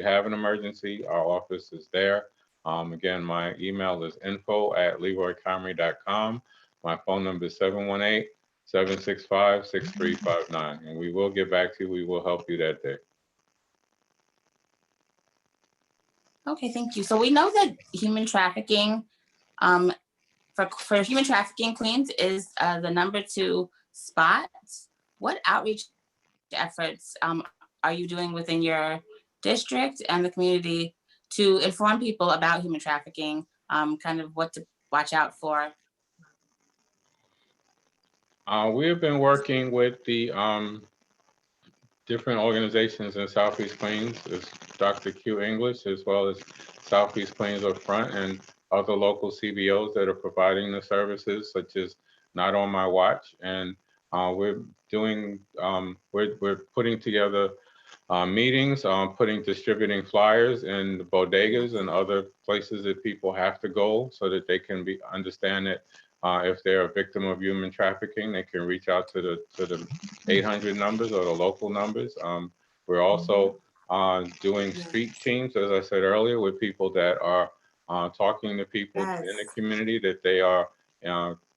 you have an emergency, our office is there. Again, my email is info@leroycomrie.com. My phone number is 718-765-6359, and we will get back to you. We will help you that day. Okay, thank you. So we know that human trafficking, um, for human trafficking, Queens is the #2 spot. What outreach efforts are you doing within your district and the community to inform people about human trafficking, kind of what to watch out for? We have been working with the different organizations in Southeast Queens, as Dr. Q English, as well as Southeast Queens Up Front and other local CBOs that are providing the services, such as Not On My Watch. And we're doing, we're putting together meetings, distributing flyers in the bodegas and other places that people have to go so that they can understand that if they're a victim of human trafficking, they can reach out to the 800 numbers or the local numbers. We're also doing street teams, as I said earlier, with people that are talking to people in the community that they are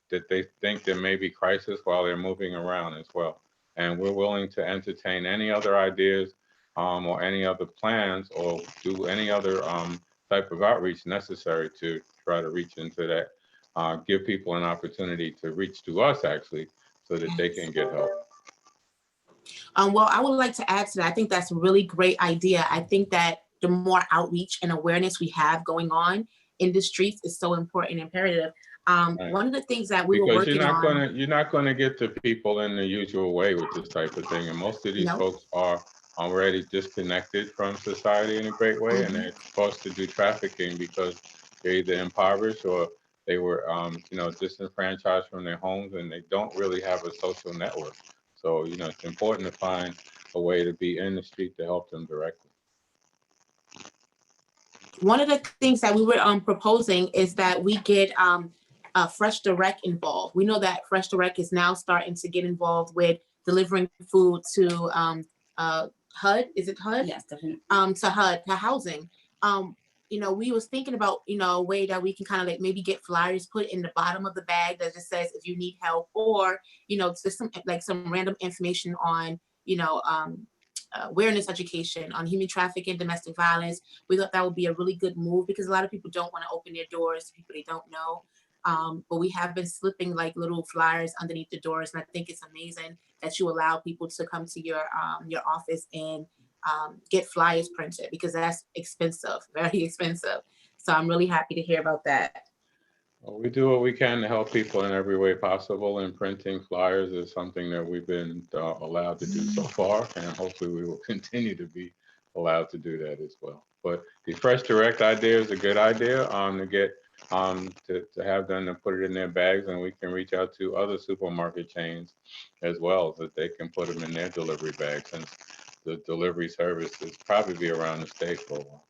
that they think there may be crisis while they're moving around as well. And we're willing to entertain any other ideas or any other plans or do any other type of outreach necessary to try to reach into that. Give people an opportunity to reach to us actually so that they can get help. Well, I would like to add to that. I think that's a really great idea. I think that the more outreach and awareness we have going on in the streets is so important and imperative. Right. One of the things that we were working on. You're not gonna get to people in the usual way with this type of thing. And most of these folks are already disconnected from society in a great way. And they're supposed to do trafficking because they're either impoverished or they were, disenfranchised from their homes and they don't really have a social network. So, it's important to find a way to be in the street to help them directly. One of the things that we were proposing is that we get Fresh Direct involved. We know that Fresh Direct is now starting to get involved with delivering food to HUD. Is it HUD? Yes, definitely. To HUD, to housing. We was thinking about, a way that we can kind of like maybe get flyers put in the bottom of the bag that just says if you need help, or, just some random information on, awareness education on human trafficking, domestic violence. We thought that would be a really good move because a lot of people don't want to open their doors to people they don't know. But we have been slipping like little flyers underneath the doors. And I think it's amazing that you allow people to come to your office and get flyers printed because that's expensive, very expensive. So I'm really happy to hear about that. Well, we do what we can to help people in every way possible, and printing flyers is something that we've been allowed to do so far, and hopefully we will continue to be allowed to do that as well. But the Fresh Direct idea is a good idea to get to have them to put it in their bags, and we can reach out to other supermarket chains as well so that they can put them in their delivery bags, since the delivery service is probably be around the state for a while.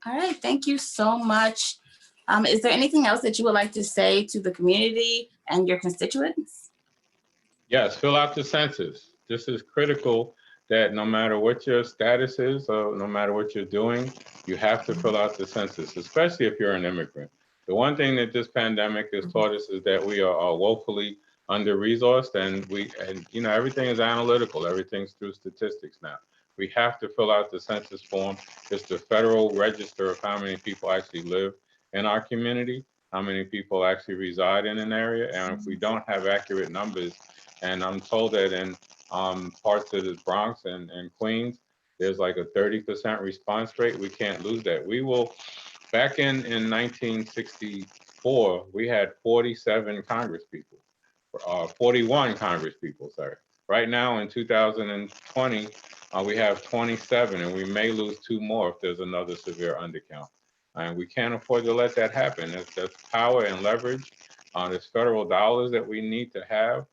All right, thank you so much. Is there anything else that you would like to say to the community and your constituents? Yes, fill out the census. This is critical that no matter what your status is or no matter what you're doing, you have to fill out the census, especially if you're an immigrant. The one thing that this pandemic has taught us is that we are woefully under-resourced, and everything is analytical. Everything's through statistics now. We have to fill out the census form. It's the federal register of how many people actually live in our community, how many people actually reside in an area. And if we don't have accurate numbers, and I'm told that in parts of the Bronx and Queens, there's like a 30% response rate. We can't lose that. We will, back in 1964, we had 47 congresspeople, 41 congresspeople, sorry. Right now in 2020, we have 27, and we may lose 2 more if there's another severe undercount. And we can't afford to let that happen. That's power and leverage. There's federal dollars that we need to have.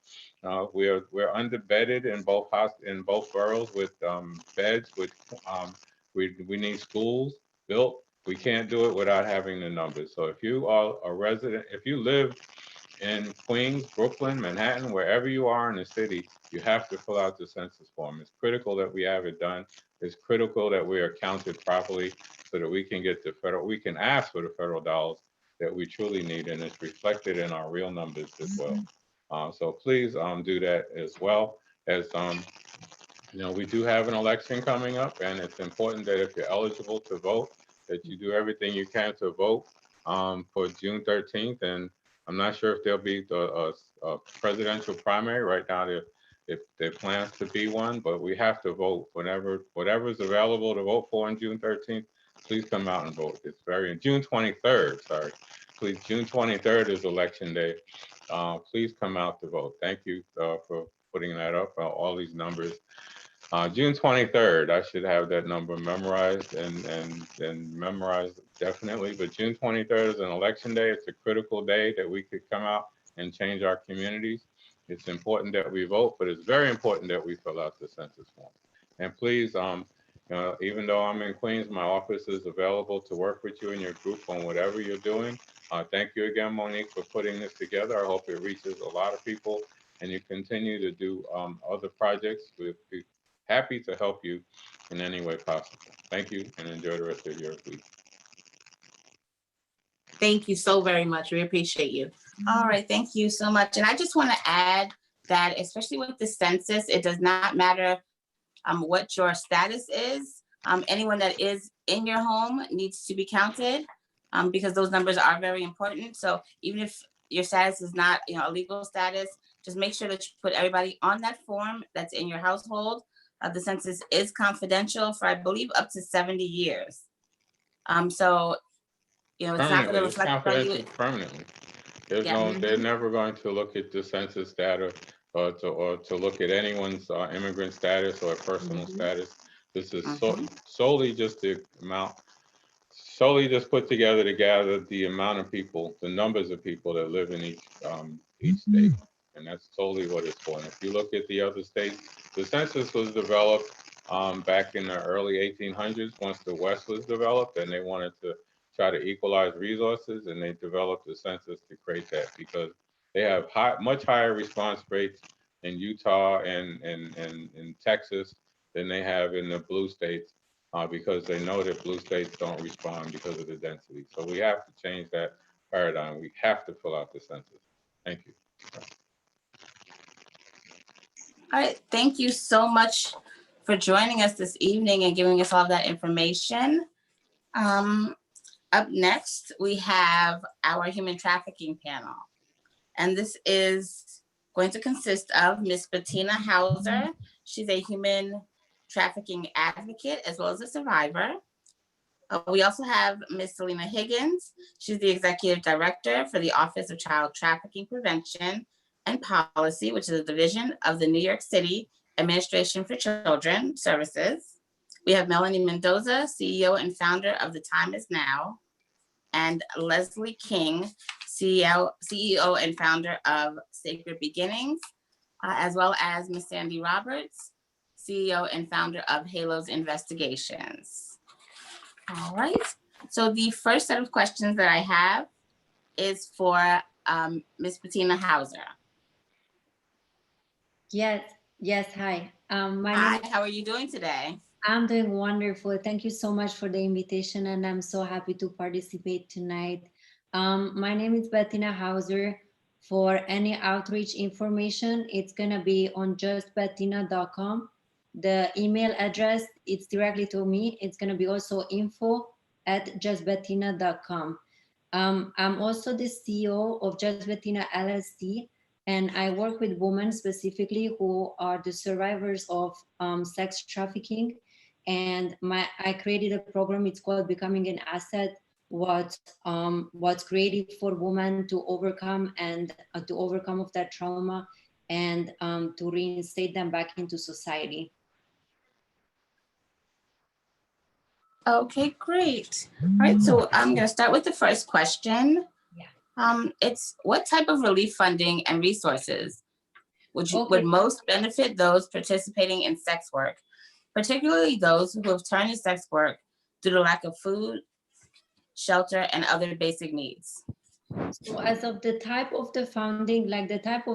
We're underbedded in both boroughs with beds. We need schools built. We can't do it without having the numbers. So if you are a resident, if you live in Queens, Brooklyn, Manhattan, wherever you are in the city, you have to fill out the census form. It's critical that we have it done. It's critical that we are counted properly so that we can get the federal, we can ask for the federal dollars that we truly need, and it's reflected in our real numbers as well. So please do that as well. As we do have an election coming up, and it's important that if you're eligible to vote, that you do everything you can to vote for June 13th. And I'm not sure if there'll be a presidential primary right now. If there plans to be one, but we have to vote whatever's available to vote for on June 13th. Please come out and vote. It's June 23rd. Sorry, please. June 23rd is election day. Please come out to vote. Thank you for putting that up. All these numbers. June 23rd, I should have that number memorized and memorized definitely. But June 23rd is an election day. It's a critical day that we could come out and change our communities. It's important that we vote, but it's very important that we fill out the census form. And please, even though I'm in Queens, my office is available to work with you and your group on whatever you're doing. Thank you again, Monique, for putting this together. I hope it reaches a lot of people and you continue to do other projects. We'd be happy to help you in any way possible. Thank you and enjoy the rest of your week. Thank you so very much. We appreciate you. All right, thank you so much. And I just want to add that, especially with the census, it does not matter what your status is. Anyone that is in your home needs to be counted because those numbers are very important. So even if your status is not, a legal status, just make sure that you put everybody on that form that's in your household. The census is confidential for, I believe, up to 70 years. So, it's not going to reflect on you. Permanently. They're never going to look at the census data or to look at anyone's immigrant status or personal status. This is solely just the amount, solely just put together to gather the amount of people, the numbers of people that live in each state. And that's solely what it's for. And if you look at the other states, the census was developed back in the early 1800s once the West was developed, and they wanted to try to equalize resources, and they developed the census to create that because they have much higher response rates in Utah and in Texas than they have in the blue states because they know that blue states don't respond because of the density. So we have to change that paradigm. We have to fill out the census. Thank you. All right, thank you so much for joining us this evening and giving us all that information. Up next, we have our human trafficking panel. And this is going to consist of Ms. Bettina Hauser. She's a human trafficking advocate as well as a survivor. We also have Ms. Selena Higgins. She's the executive director for the Office of Child Trafficking Prevention and Policy, which is a division of the New York City Administration for Children Services. We have Melanie Mendoza, CEO and founder of The Time Is Now, and Leslie King, CEO and founder of Sacred Beginnings, as well as Ms. Sandy Roberts, CEO and founder of Halos Investigations. All right, so the first set of questions that I have is for Ms. Bettina Hauser. Yes, hi. Hi, how are you doing today? I'm doing wonderful. Thank you so much for the invitation, and I'm so happy to participate tonight. My name is Bettina Hauser. For any outreach information, it's gonna be on justbettina.com. The email address, it's directly to me. It's gonna be also info@justbettina.com. I'm also the CEO of Just Bettina LLC, and I work with women specifically who are the survivors of sex trafficking. And I created a program. It's called Becoming an Asset. What's created for women to overcome and to overcome of that trauma and to reinstate them back into society. Okay, great. All right, so I'm going to start with the first question. Yeah. It's what type of relief funding and resources would most benefit those participating in sex work, particularly those who have turned to sex work due to lack of food, shelter, and other basic needs? So as of the type of the funding, like the type,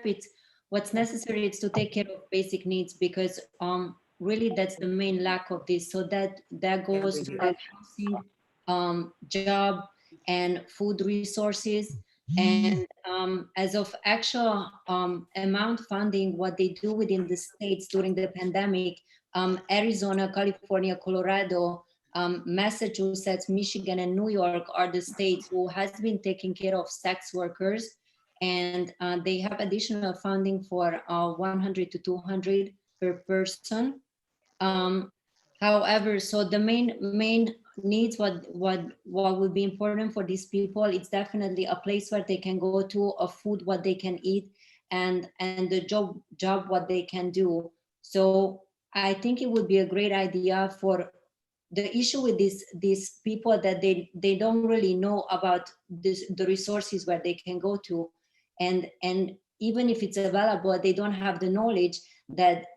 it's what's necessary is to take care of basic needs, because really that's the main lack of this. So that goes to like housing, job, and food resources. And as of actual amount funding, what they do within the states during the pandemic, Arizona, California, Colorado, Massachusetts, Michigan, and New York are the states who has been taking care of sex workers, and they have additional funding for 100 to 200 per person. Um, However, so the main needs, what would be important for these people, it's definitely a place where they can go to, a food what they can eat, and the job what they can do. So I think it would be a great idea. For the issue with these people, that they don't really know about the resources where they can go to, and even if it's available, they don't have the knowledge that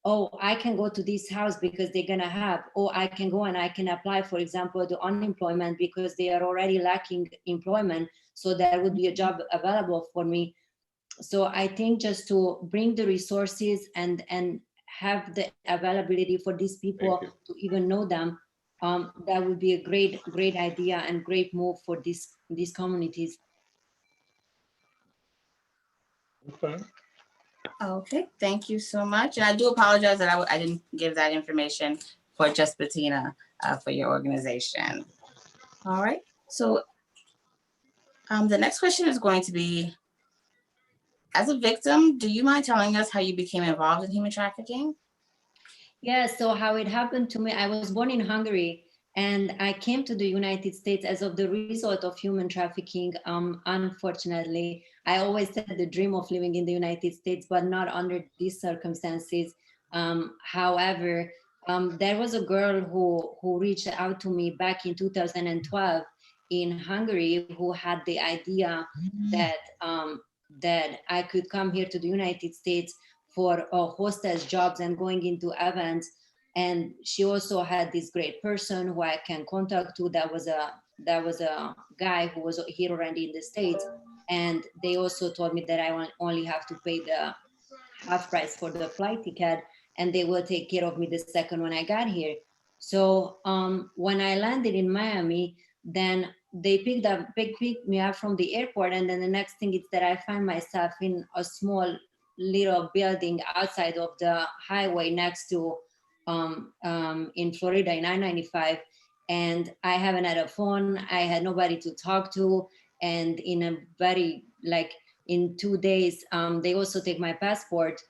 oh, I can go to this house because they're gonna have, or I can go and I can apply, for example, to unemployment because they are already lacking employment, so there would be a job available for me. So I think just to bring the resources and have the availability for these people Thank you. to even know them, that would be a great idea and great move for these communities. Okay. Okay, thank you so much. And I do apologize that I didn't give that information for just Bettina for your organization. All right, so the next question is going to be, as a victim, do you mind telling us how you became involved in human trafficking? Yeah, so how it happened to me, I was born in Hungary and I came to the United States as of the result of human trafficking. Unfortunately, I always had the dream of living in the United States, but not under these circumstances. However, there was a girl who reached out to me back in 2012 in Hungary, who had the idea that that I could come here to the United States for hostess jobs and going into events. And she also had this great person who I can contact to. That was a guy who was here already in the States. And they also told me that I only have to pay the half price for the flight ticket, and they will take care of me the second when I got here. So when I landed in Miami, then they picked me up from the airport, and then the next thing is that I find myself in a small little building outside of the highway next to in Florida in I-95, and I haven't had a phone. I had nobody to talk to, and in a very like in 2 days, they also take my passport.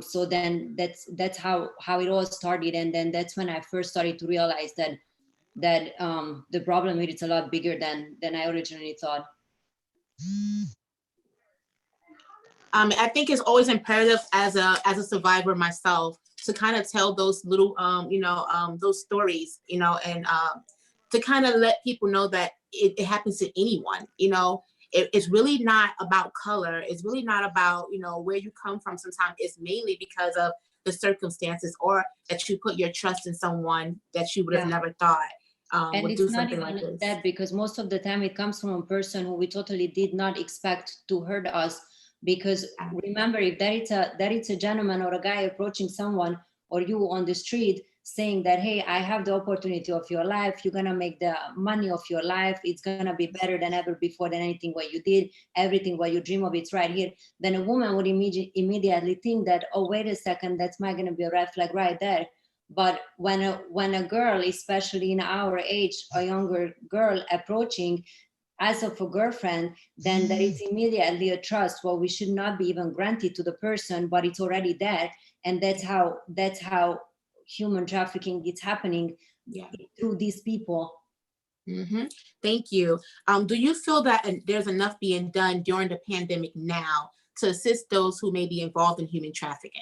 So then that's how it all started, and then that's when I first started to realize that the problem is a lot bigger than I originally thought. I think it's always imperative as a survivor myself to kind of tell those little those stories, and to kind of let people know that it happens to anyone. It's really not about color. It's really not about where you come from. Sometimes it's mainly because of the circumstances, or that you put your trust in someone that you would have never thought And would it's do not something even like this. that, because most of the time it comes from a person who we totally did not expect to hurt us. Because remember, if there is a gentleman or a guy approaching someone or you on the street saying that, hey, I have the opportunity of your life, you're gonna make the money of your life, it's gonna be better than ever before, than anything what you did, everything what you dream of, it's right here, then a woman would immediately think that, oh, wait a second, that's not gonna be a red flag right there. But when a girl, especially in our age, a younger girl approaching as of a girlfriend, then there is immediately a trust. Well, we should not be even granted to the person, but it's already there, and that's how human trafficking is happening through these people. Mm-hmm. Thank you. Do you feel that there's enough being done during the pandemic now to assist those who may be involved in human trafficking?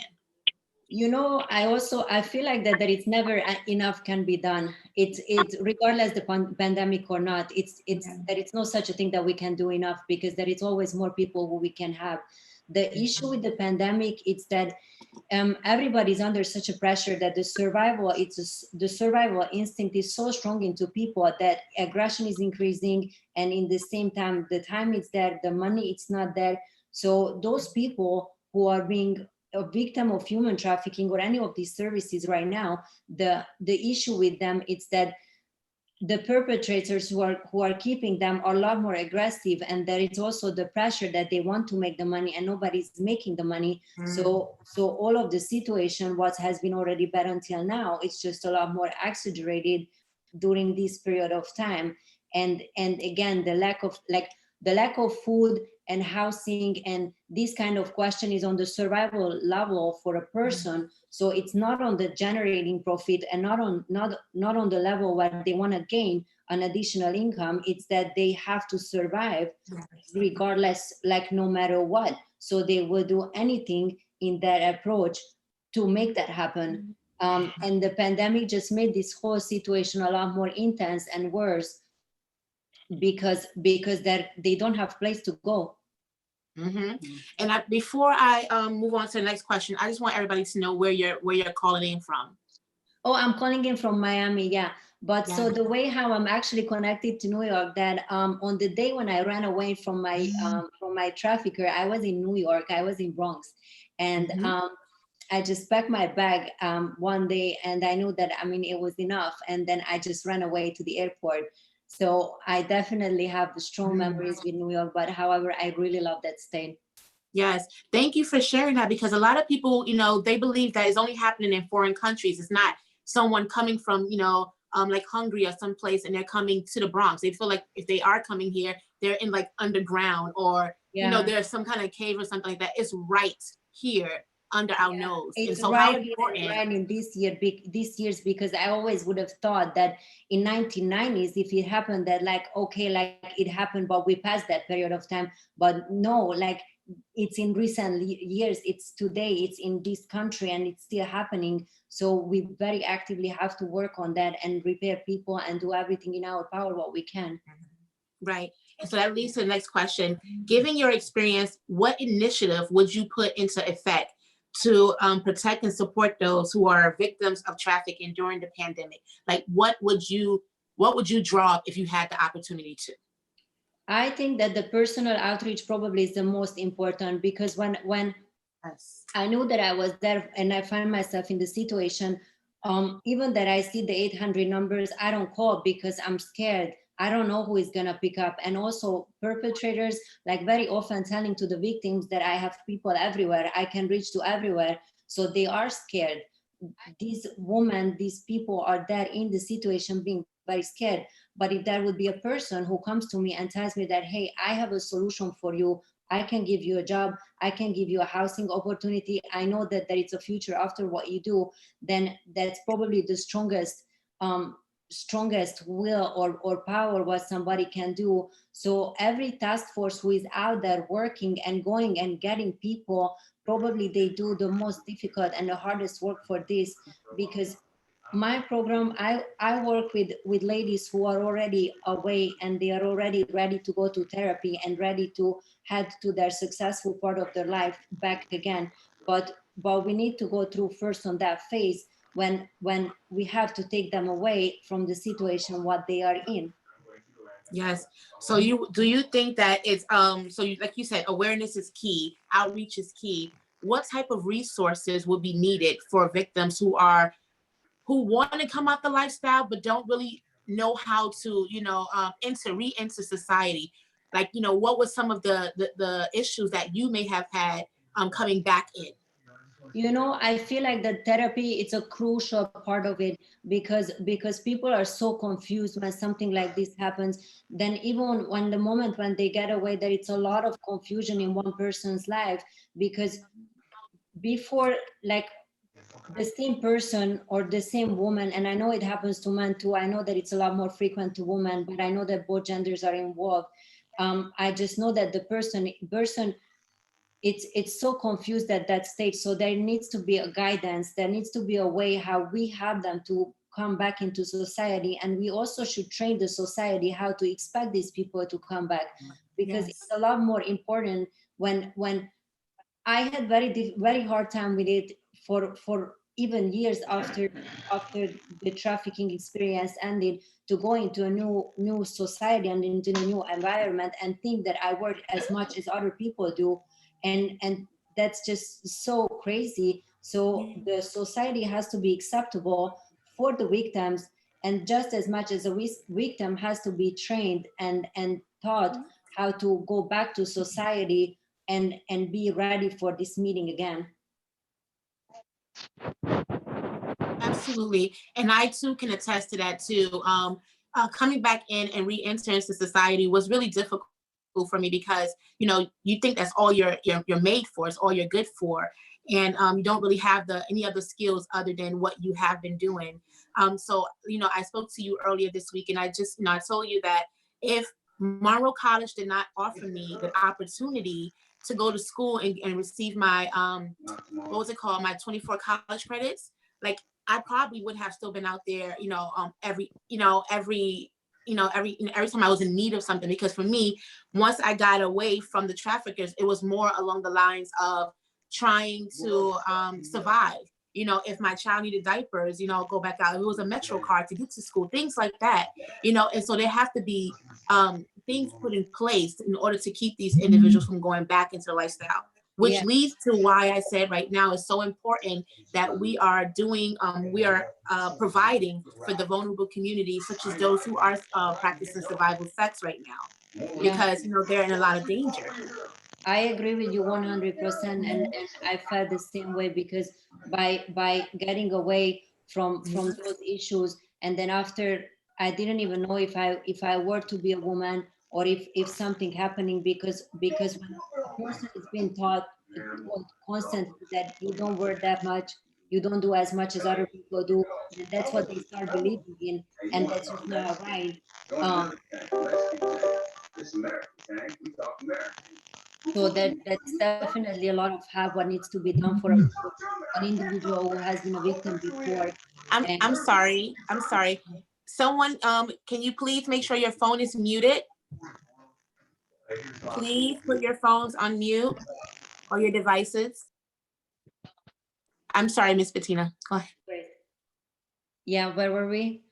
I feel like that it's never enough can be done. It's regardless the pandemic or not. It's that it's no such a thing that we can do enough, because there is always more people who we can have. The issue with the pandemic is that everybody's under such a pressure that the survival instinct is so strong into people that aggression is increasing, and in the same time the time is there, the money it's not there. So those people who are being a victim of human trafficking or any of these services right now, the issue with them is that the perpetrators who are keeping them are a lot more aggressive, and there is also the pressure that they want to make the money and nobody's making the money. So all of the situation, what has been already bad until now, it's just a lot more exaggerated during this period of time. And again, the lack of food and housing and this kind of question is on the survival level for a person. So it's not on the generating profit and not on the level where they want to gain an additional income. It's that they have to survive regardless, like no matter what. So they will do anything in that approach to make that happen. And the pandemic just made this whole situation a lot more intense and worse because they don't have place to go. And before I move on to the next question, I just want everybody to know where you're calling in from. Oh, I'm calling in from Miami, yeah. But Yeah. so the way how I'm actually connected to New York, that on the day when I ran away from my trafficker, I was in New York, I was in Bronx, and I just packed my bag one day, and I knew that it was enough, and then I just ran away to the airport. So I definitely have strong memories with New York, but however, I really love that state. Yes, thank you for sharing that, because a lot of people, they believe that it's only happening in foreign countries. It's not someone coming from, like Hungary or someplace, and they're coming to the Bronx. They feel like if they are coming here, they're in like underground, or there's some kind of cave or something like that. It's right here under our nose. It's and so right, how important, right in this years, because I always would have thought that in 1990s, if it happened, that it happened, but we passed that period of time. But no, it's in recent years, it's today, it's in this country, and it's still happening. So we very actively have to work on that and repair people and do everything in our power what we can. Right. And so that leads to the next question. Given your experience, what initiative would you put into effect to protect and support those who are victims of trafficking during the pandemic? Like, what would you draw up if you had the opportunity to? I think that the personal outreach probably is the most important, because when Yes. I knew that I was there and I find myself in the situation, even that I see the 800 numbers, I don't call because I'm scared. I don't know who is gonna pick up. And also perpetrators, very often telling to the victims that I have people everywhere, I can reach to everywhere. So they are scared. These women, these people are there in the situation being very scared. But if there would be a person who comes to me and tells me that, hey, I have a solution for you, I can give you a job, I can give you a housing opportunity, I know that there is a future after what you do, then that's probably the strongest will or power what somebody can do. So every task force who is out there working and going and getting people, probably they do the most difficult and the hardest work for this, because my program, I work with ladies who are already away and they are already ready to go to therapy and ready to head to their successful part of their life back again. But we need to go through first on that phase when we have to take them away from the situation what they are in. Yes. So do you think that it's so like you said, awareness is key, outreach is key. What type of resources would be needed for victims who want to come out the lifestyle but don't really know how to re-enter society? Like, what was some of the issues that you may have had coming back in? I feel like the therapy, it's a crucial part of it, because people are so confused when something like this happens. Then even when the moment when they get away, there it's a lot of confusion in one person's life, because before, the same person or the same woman, and I know it happens to men too, I know that it's a lot more frequent to women, but I know that both genders are involved. I just know that the person it's so confused at that stage. So there needs to be a guidance, there needs to be a way how we have them to come back into society, and we also should train the society how to expect these people to come back, because Yes. it's a lot more important when I had very hard time with it for even years after the trafficking experience ended, to go into a new society and into a new environment and think that I work as much as other people do, and that's just so crazy. So the society has to be acceptable for the victims, and just as much as a victim has to be trained and taught how to go back to society and be ready for this meeting again. Absolutely. And I too can attest to that too. Coming back in and re-entering into society was really difficult for me because, you know, you think that's all you're made for, it's all you're good for. And you don't really have any other skills other than what you have been doing. So, you know, I spoke to you earlier this week and I just, you know, I told you that if Monroe College did not offer me the opportunity to go to school and receive my, what was it called? My 24 college credits. Like, I probably would have still been out there, you know, every time I was in need of something. Because for me, once I got away from the traffickers, it was more along the lines of trying to survive. You know, if my child needed diapers, you know, go back out. If it was a Metro card to get to school, things like that, you know. And so there have to be things put in place in order to keep these individuals from going back into the lifestyle. Which leads to why I said right now it's so important that we are doing, providing for the vulnerable communities, such as those who are practicing survival sex right now, because, you know, they're in a lot of danger. I agree with you 100%, and I felt the same way, because by getting away from those issues, and then after, I didn't even know if I were to be a woman, or if something happening, because when a person is being told constantly that you don't work that much, you don't do as much as other people do, and that's what they start believing in, and that's just not right. So that's definitely a lot of what needs to be done for an individual who has been a victim before. I'm sorry. Someone, can you please make sure your phone is muted? Please put your phones on mute or your devices. I'm sorry, Miss Bettina. Go ahead. Yeah, where were we?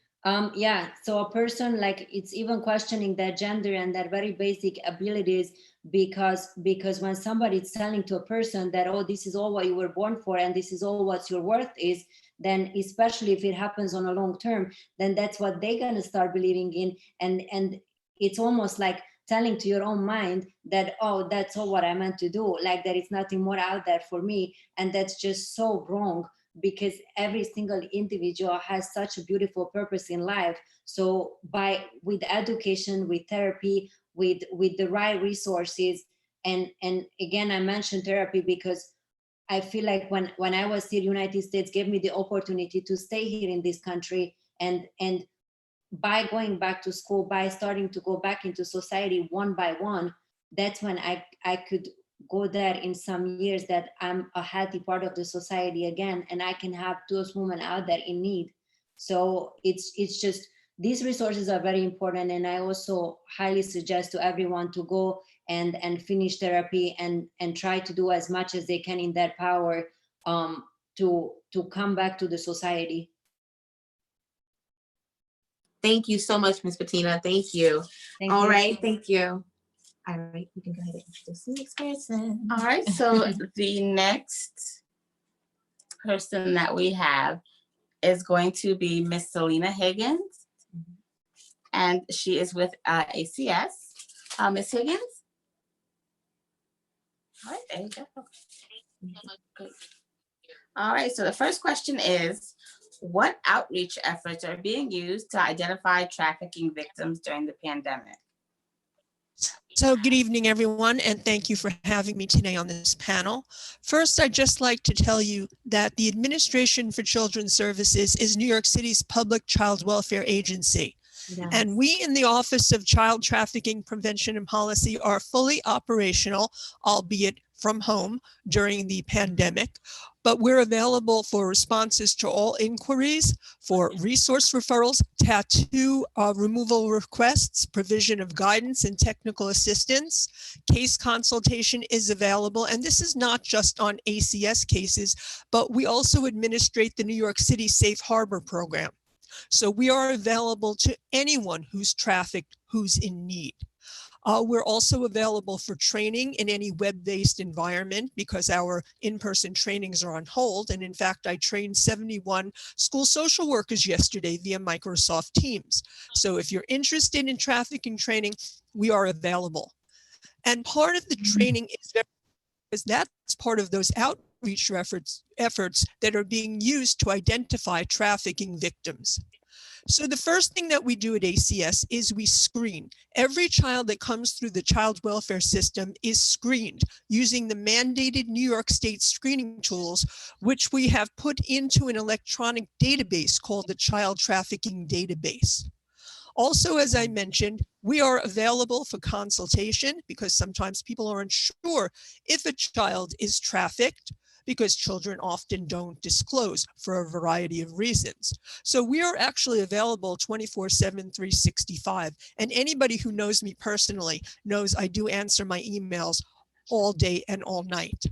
Yeah, so a person, like, it's even questioning their gender and their very basic abilities, because when somebody is telling to a person that, oh, this is all what you were born for and this is all what your worth is, then especially if it happens on a long term, then that's what they're gonna start believing in, and it's almost like telling to your own mind that, oh, that's all what I meant to do, like there is nothing more out there for me, and that's just so wrong, because every single individual has such a beautiful purpose in life. So with education, with therapy, with the right resources, and again, I mentioned therapy because I feel like when I was here, United States gave me the opportunity to stay here in this country, and by going back to school, by starting to go back into society one by one, that's when I could go there in some years, that I'm a healthy part of the society again, and I can help those women out there in need. So it's just, these resources are very important, and I also highly suggest to everyone to go and finish therapy and try to do as much as they can in their power, to come back to the society. Thank you so much, Miss Bettina. Thank you. All right, thank you. All right, you can go ahead and introduce the next person. All right, so the next person that we have is going to be Miss Selena Higgins, and she is with ACS. Miss Higgins? All right, there you go. All right, so the first question is, what outreach efforts are being used to identify trafficking victims during the pandemic? So good evening, everyone, and thank you for having me today on this panel. First, I'd just like to tell you that the Administration for Children's Services is New York City's public child welfare agency. Yes. And we in the Office of Child Trafficking Prevention and Policy are fully operational, albeit from home, during the pandemic. but we're available for responses to all inquiries, for resource referrals, tattoo removal requests, provision of guidance and technical assistance. Case consultation is available, and this is not just on ACS cases, but we also administrate the New York City Safe Harbor program. So we are available to anyone who's trafficked, who's in need. We're also available for training in any web-based environment because our in-person trainings are on hold. And in fact, I trained 71 school social workers yesterday via Microsoft Teams. So if you're interested in trafficking training, we are available. And part of the training is because that's part of those outreach efforts that are being used to identify trafficking victims. So the first thing that we do at ACS is we screen. Every child that comes through the child welfare system is screened using the mandated New York State screening tools, which we have put into an electronic database called the Child Trafficking Database. Also, as I mentioned, we are available for consultation because sometimes people aren't sure if a child is trafficked, because children often don't disclose for a variety of reasons. So we are actually available 24/7, 365. And anybody who knows me personally knows I do answer my emails all day and all night.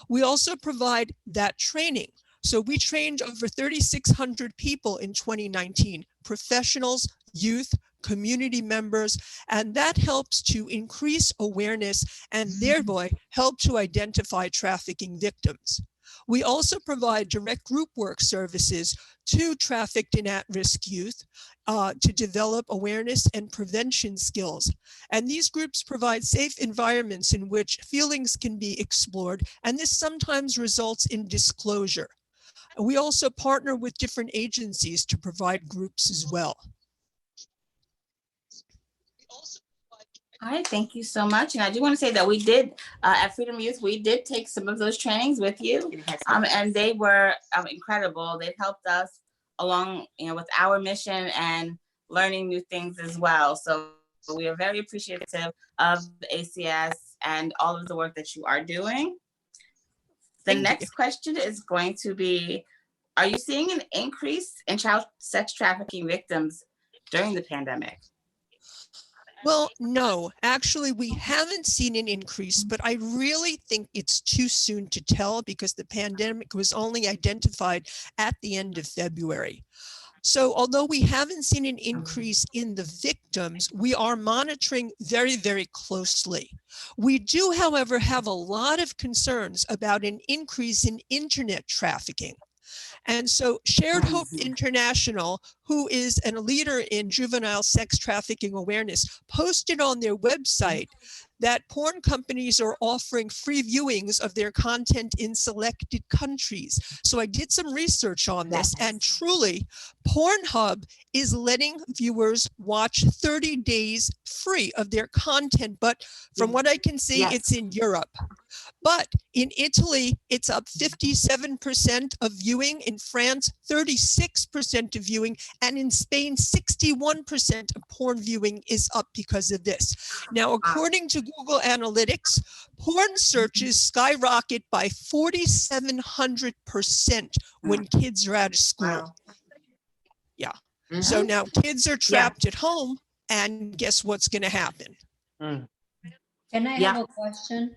We also provide that training. So we trained over 3,600 people in 2019, professionals, youth, community members, and that helps to increase awareness and thereby help to identify trafficking victims. We also provide direct group work services to trafficked and at-risk youth to develop awareness and prevention skills. And these groups provide safe environments in which feelings can be explored, and this sometimes results in disclosure. We also partner with different agencies to provide groups as well. All right, thank you so much. And I do want to say that we did, at Freedom Youth, we did take some of those trainings with you, and they were incredible. They helped us along, with our mission and learning new things as well. So we are very appreciative of ACS and all of the work that you are doing. The next question is going to be, are you seeing an increase in child sex trafficking victims during the pandemic? Well, no, actually, we haven't seen an increase, but I really think it's too soon to tell because the pandemic was only identified at the end of February. So although we haven't seen an increase in the victims, we are monitoring very, very closely. We do, however, have a lot of concerns about an increase in internet trafficking. And so Shared Hope International, who is a leader in juvenile sex trafficking awareness, posted on their website that porn companies are offering free viewings of their content in selected countries. So I did some research on this, and truly, Pornhub is letting viewers watch 30 days free of their content. But from what I can see, it's in Europe. But in Italy, it's up 57% of viewing. In France, 36% of viewing. And in Spain, 61% of porn viewing is up because of this. Now, according to Google Analytics, porn searches skyrocket by 4,700% when kids are out of school. Wow. Yeah. So now kids are trapped at home, and guess what's going to happen? Can I have a question?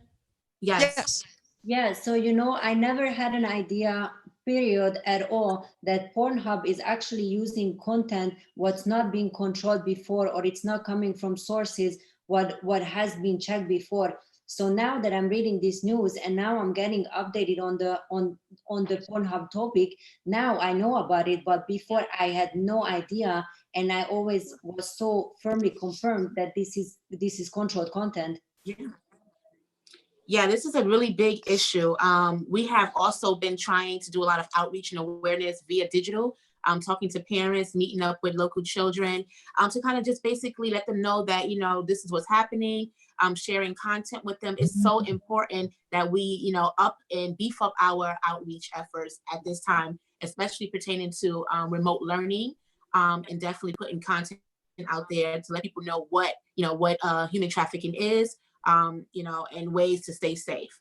Yes. Yeah, so I never had an idea, period, at all, that Pornhub is actually using content what's not being controlled before, or it's not coming from sources what has been checked before. So now that I'm reading this news and now I'm getting updated on the Pornhub topic, now I know about it, but before I had no idea, and I always was so firmly confirmed that this is controlled content. Yeah, this is a really big issue. We have also been trying to do a lot of outreach and awareness via digital, talking to parents, meeting up with local children, to kind of just basically let them know that, this is what's happening. Sharing content with them is so important that we, up and beef up our outreach efforts at this time, especially pertaining to remote learning, and definitely putting content out there to let people know what human trafficking is, and ways to stay safe.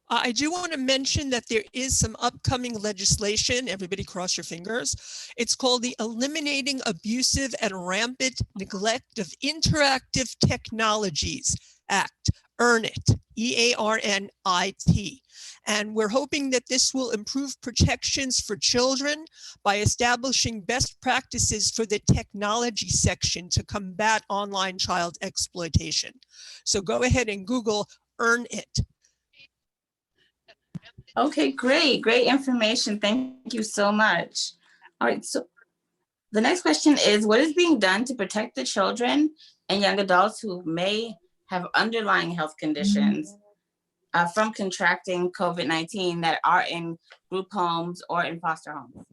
I do want to mention that there is some upcoming legislation. Everybody cross your fingers. It's called the Eliminating Abusive and Rampant Neglect of Interactive Technologies Act, EARN IT, EARNIT. And we're hoping that this will improve protections for children by establishing best practices for the technology section to combat online child exploitation. So go ahead and Google EARN IT. Okay, great, great information. Thank you so much. All right, so the next question is, what is being done to protect the children and young adults who may have underlying health conditions from contracting COVID-19 that are in group homes or in foster homes?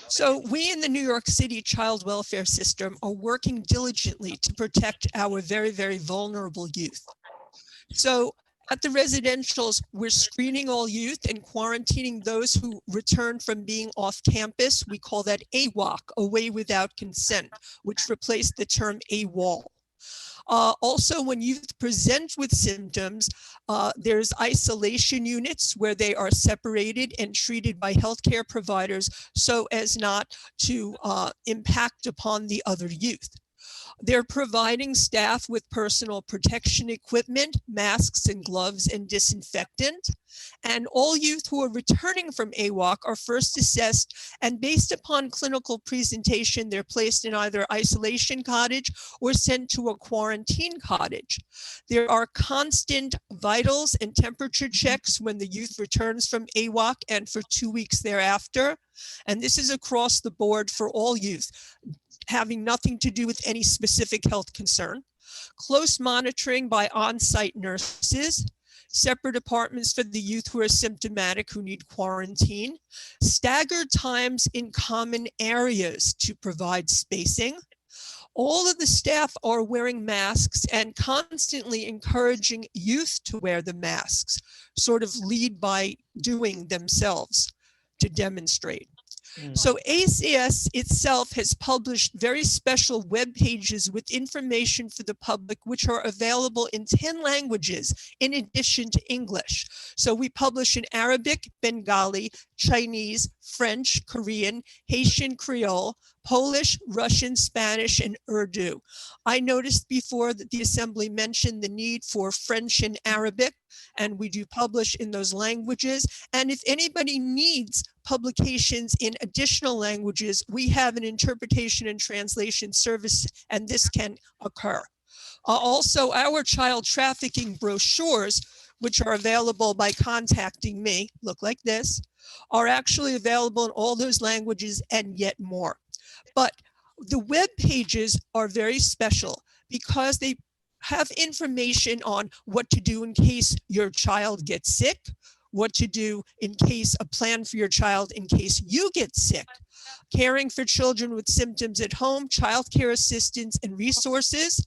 So we in the New York City child welfare system are working diligently to protect our very, very vulnerable youth. So at the residentials, we're screening all youth and quarantining those who return from being off campus. We call that AWOC, away without consent, which replaced the term AWOL. Also, when youth present with symptoms, there's isolation units where they are separated and treated by healthcare providers so as not to impact upon the other youth. They're providing staff with personal protection equipment, masks and gloves and disinfectant. And all youth who are returning from AWOC are first assessed, and based upon clinical presentation, they're placed in either isolation cottage or sent to a quarantine cottage. There are constant vitals and temperature checks when the youth returns from AWOC and for 2 weeks thereafter. And this is across the board for all youth, having nothing to do with any specific health concern. Close monitoring by on-site nurses, separate apartments for the youth who are symptomatic who need quarantine, staggered times in common areas to provide spacing. All of the staff are wearing masks and constantly encouraging youth to wear the masks, sort of lead by doing themselves to demonstrate. So ACS itself has published very special web pages with information for the public, which are available in 10 languages in addition to English. So we publish in Arabic, Bengali, Chinese, French, Korean, Haitian Creole, Polish, Russian, Spanish, and Urdu. I noticed before that the Assembly mentioned the need for French and Arabic, and we do publish in those languages. And if anybody needs publications in additional languages, we have an interpretation and translation service, and this can occur. Also, our child trafficking brochures, which are available by contacting me, look like this, are actually available in all those languages and yet more. But the web pages are very special because they have information on what to do in case your child gets sick, what to do in case, a plan for your child in case you get sick, caring for children with symptoms at home, childcare assistance and resources,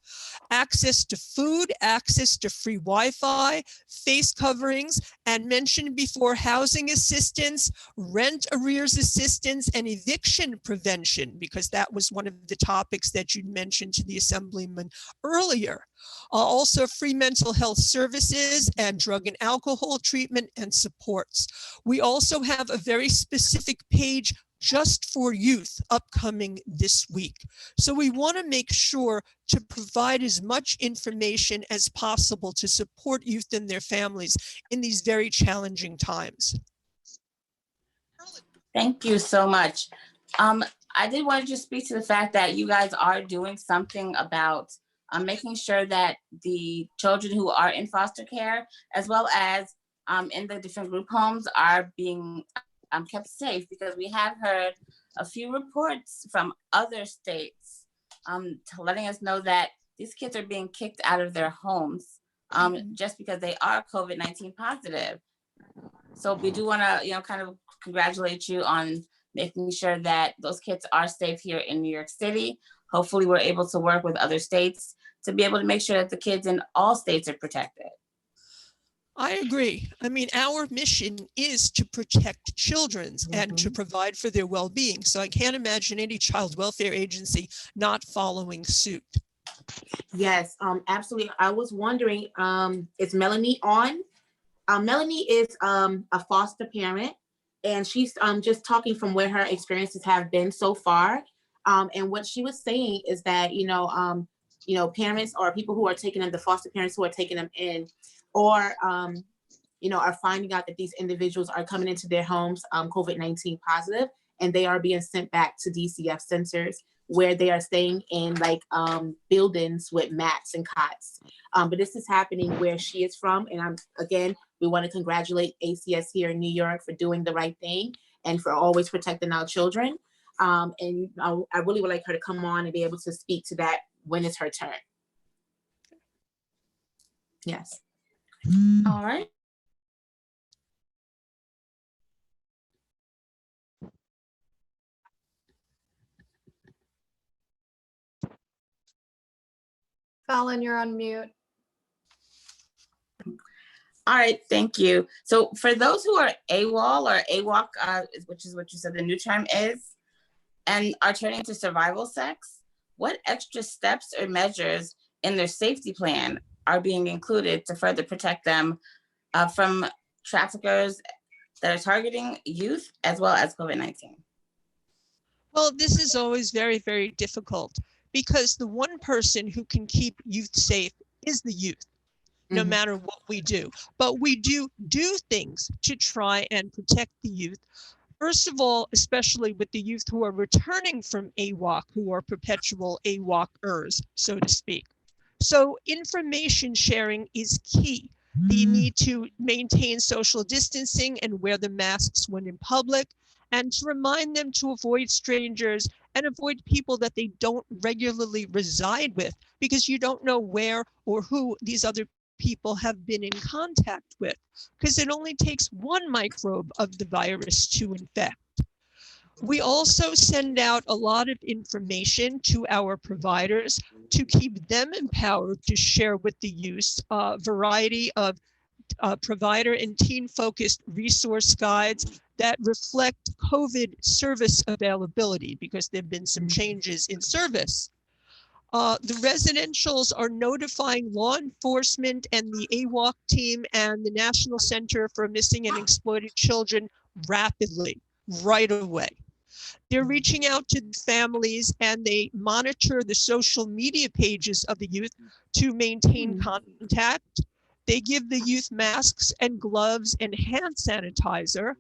access to food, access to free Wi-Fi, face coverings, and mentioned before, housing assistance, rent arrears assistance, and eviction prevention, because that was one of the topics that you mentioned to the Assemblyman earlier. Also free mental health services and drug and alcohol treatment and supports. We also have a very specific page just for youth upcoming this week. So we want to make sure to provide as much information as possible to support youth and their families in these very challenging times. Thank you so much. I did want to just speak to the fact that you guys are doing something about making sure that the children who are in foster care, as well as in the different group homes, are being kept safe, because we have heard a few reports from other states letting us know that these kids are being kicked out of their homes just because they are COVID-19 positive. So we do want to, kind of congratulate you on making sure that those kids are safe here in New York City. Hopefully we're able to work with other states to be able to make sure that the kids in all states are protected. I agree. I mean, our mission is to protect children and to provide for their well-being. So I can't imagine any child welfare agency not following suit. Yes, absolutely. I was wondering, is Melanie on? Melanie is a foster parent, and she's just talking from where her experiences have been so far. And what she was saying is that parents or people who are taking them, the foster parents who are taking them in, or are finding out that these individuals are coming into their homes COVID-19 positive, and they are being sent back to DCF centers where they are staying in like buildings with mats and cots. But this is happening where she is from. And we want to congratulate ACS here in New York for doing the right thing and for always protecting our children. And I really would like her to come on and be able to speak to that when it's her turn. Yes. All right. Fallon, you're on mute. All right, thank you. So for those who are AWOL or AWOC, which is what you said the new term is, and are turning to survival sex, what extra steps or measures in their safety plan are being included to further protect them from traffickers that are targeting youth as well as COVID-19? Well, this is always very, very difficult because the one person who can keep youth safe is the youth, no matter what we do. But we do things to try and protect the youth. First of all, especially with the youth who are returning from AWOC, who are perpetual AWOCers, so to speak. So information sharing is key. They need to maintain social distancing and wear the masks when in public, and to remind them to avoid strangers and avoid people that they don't regularly reside with, because you don't know where or who these other people have been in contact with, because it only takes one microbe of the virus to infect. We also send out a lot of information to our providers to keep them empowered to share with the youth a variety of provider and teen-focused resource guides that reflect COVID service availability, because there have been some changes in service. The residentials are notifying law enforcement and the AWOC team and the National Center for Missing and Exploited Children rapidly, right away. They're reaching out to the families, and they monitor the social media pages of the youth to maintain contact. They give the youth masks and gloves and hand sanitizer.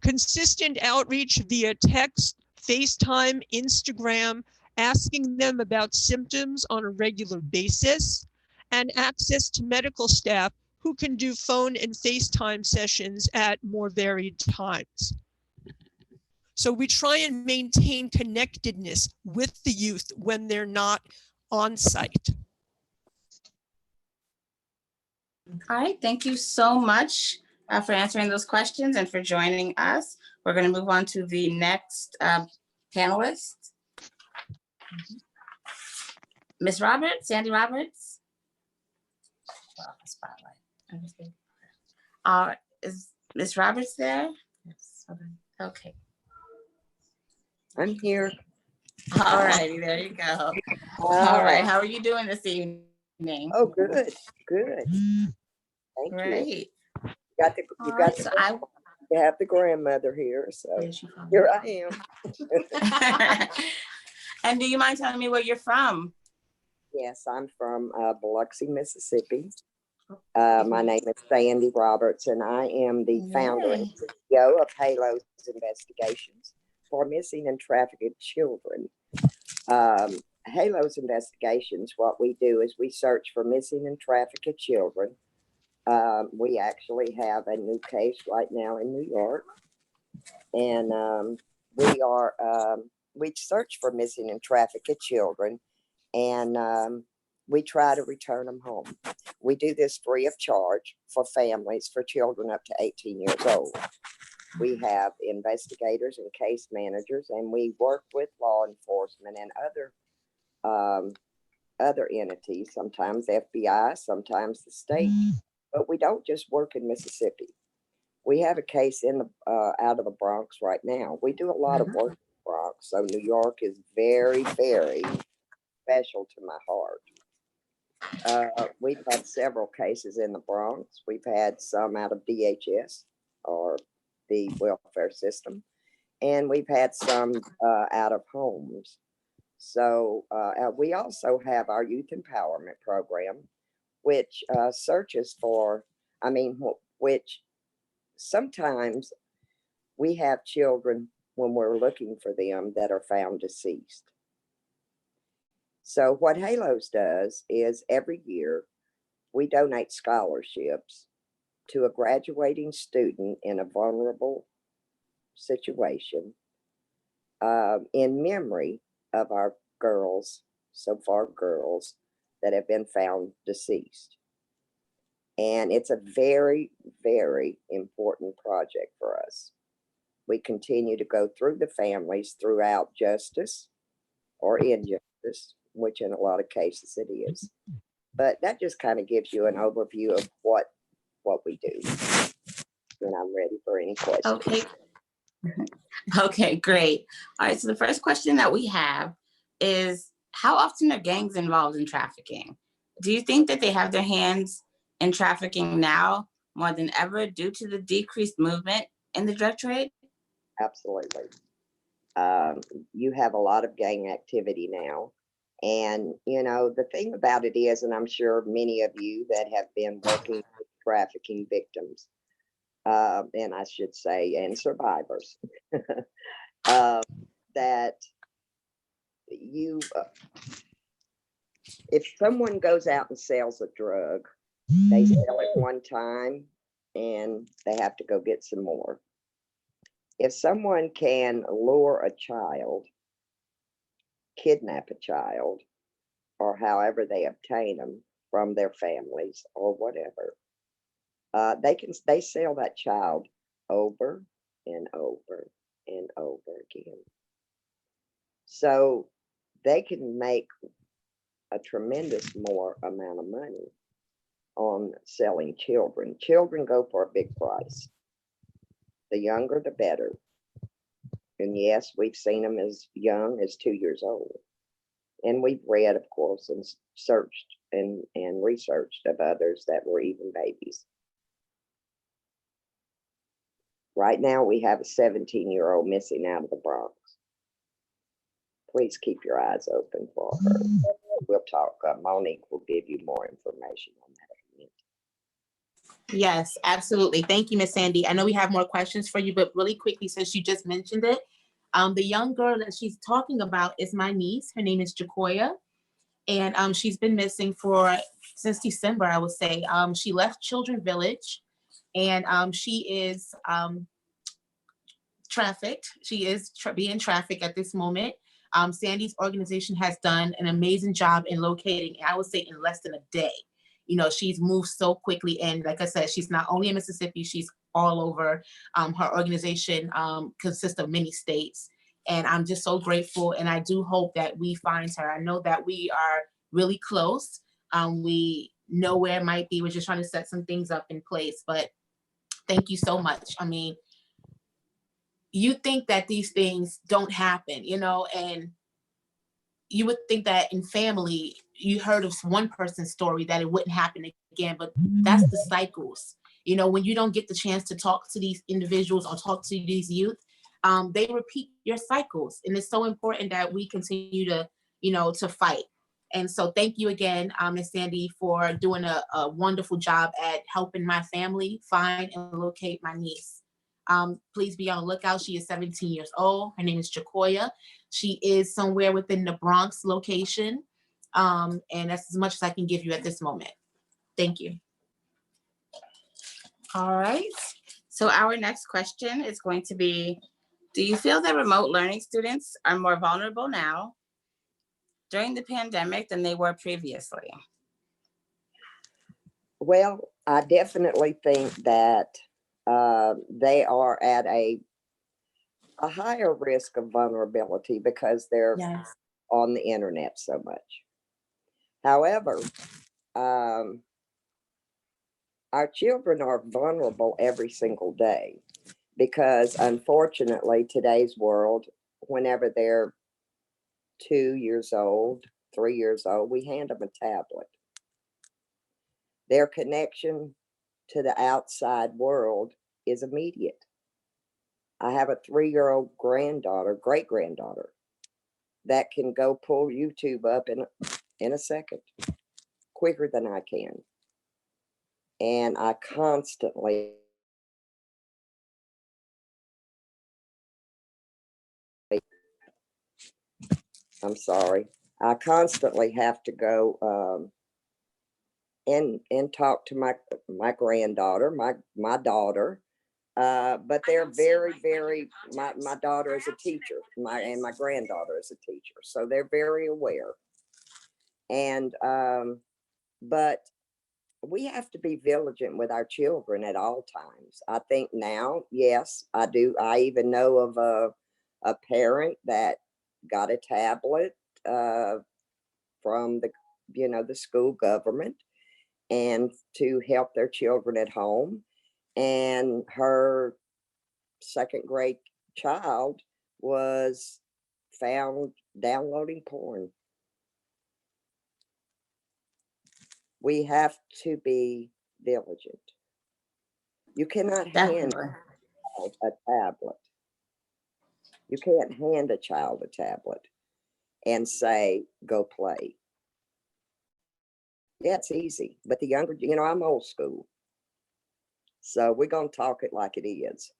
Consistent outreach via text, FaceTime, Instagram, asking them about symptoms on a regular basis, and access to medical staff who can do phone and FaceTime sessions at more varied times. So we try and maintain connectedness with the youth when they're not on site. All right, thank you so much for answering those questions and for joining us. We're going to move on to the next panelist. Ms. Roberts, Sandy Roberts. Is Ms. Roberts there? Yes. Okay. I'm here. All righty, there you go. All right, how are you doing this evening? Oh, good, good. Thank Great. you. You have the grandmother here, so here I am. And do you mind telling me where you're from? Yes, I'm from Biloxi, Mississippi. My name is Sandy Roberts, and I am the founder and CEO of Halos Investigations for Missing and Trafficked Children. Halos Investigations, what we do is we search for missing and trafficked children. We actually have a new case right now in New York, and we search for missing and trafficked children, and we try to return them home. We do this free of charge for families for children up to 18 years old. We have investigators and case managers, and we work with law enforcement and other entities, sometimes FBI, sometimes the state, but we don't just work in Mississippi. We have a case in the out of the Bronx right now. We do a lot of work in the Bronx, so New York is very, very special to my heart. We've had several cases in the Bronx. We've had some out of DHS or the welfare system, and we've had some out of homes. So we also have our youth empowerment program, which searches for, which sometimes we have children when we're looking for them that are found deceased. So what Halos does is every year we donate scholarships to a graduating student in a vulnerable situation in memory of our girls, so far girls, that have been found deceased. And it's a very, very important project for us. We continue to go through the families throughout justice or injustice, which in a lot of cases it is. But that just kind of gives you an overview of what we do. And I'm ready for any questions. Okay. Okay, great. All right, so the first question that we have is, how often are gangs involved in trafficking? Do you think that they have their hands in trafficking now more than ever due to the decreased movement in the drug trade? Absolutely. You have a lot of gang activity now. And, the thing about it is, and I'm sure many of you that have been working with trafficking victims, and I should say, and survivors, that you, if someone goes out and sells a drug, they sell it one time and they have to go get some more. If someone can lure a child, kidnap a child, or however they obtain them from their families or whatever, they sell that child over and over and over again. So they can make a tremendous more amount of money on selling children. Children go for a big price. The younger, the better. And yes, we've seen them as young as 2 years old. And we've read, of course, and searched and researched of others that were even babies. Right now, we have a 17-year-old missing out of the Bronx. Please keep your eyes open for her. We'll talk. Monique will give you more information on that. Yes, absolutely. Thank you, Miss Sandy. I know we have more questions for you, but really quickly, since you just mentioned it, the young girl that she's talking about is my niece. Her name is Jacoya, and she's been missing since December, I would say. She left Children Village, and she is trafficked. She is being trafficked at this moment. Sandy's organization has done an amazing job in locating, I would say in less than a day. She's moved so quickly. And like I said, she's not only in Mississippi, she's all over. Her organization consists of many states. And I'm just so grateful. And I do hope that we find her. I know that we are really close. We know where it might be. We're just trying to set some things up in place. But thank you so much. I mean, you think that these things don't happen, and you would think that in family, you heard of one person's story that it wouldn't happen again, but that's the cycles. When you don't get the chance to talk to these individuals or talk to these youth, they repeat your cycles. And it's so important that we continue to, to fight. And so thank you again, Ms. Sandy, for doing a wonderful job at helping my family find and locate my niece. Please be on the lookout. She is 17 years old. Her name is Jacoya. She is somewhere within the Bronx location. And that's as much as I can give you at this moment. Thank you. All right. So our next question is going to be, do you feel that remote learning students are more vulnerable now during the pandemic than they were previously? Well, I definitely think that they are at a higher risk of vulnerability because they're on the internet so much. However, our children are vulnerable every single day because unfortunately today's world, whenever they're 2 years old, 3 years old, we hand them a tablet. Their connection to the outside world is immediate. I have a 3-year-old granddaughter, great granddaughter, that can go pull YouTube up in a second, quicker than I can. And I constantly I'm sorry. I constantly have to go and talk to my granddaughter, my daughter. But they're very my daughter is a teacher, and my granddaughter is a teacher, so they're very aware. And but we have to be vigilant with our children at all times. I think now, yes, I do. I even know of a parent that got a tablet from the school government, and to help their children at home. And her 2nd grade child was found downloading porn. We have to be diligent. You cannot hand Definitely. a tablet. You can't hand a child a tablet and say, go play. Yeah, it's easy. But the younger, I'm old school. So we're going to talk it like it is.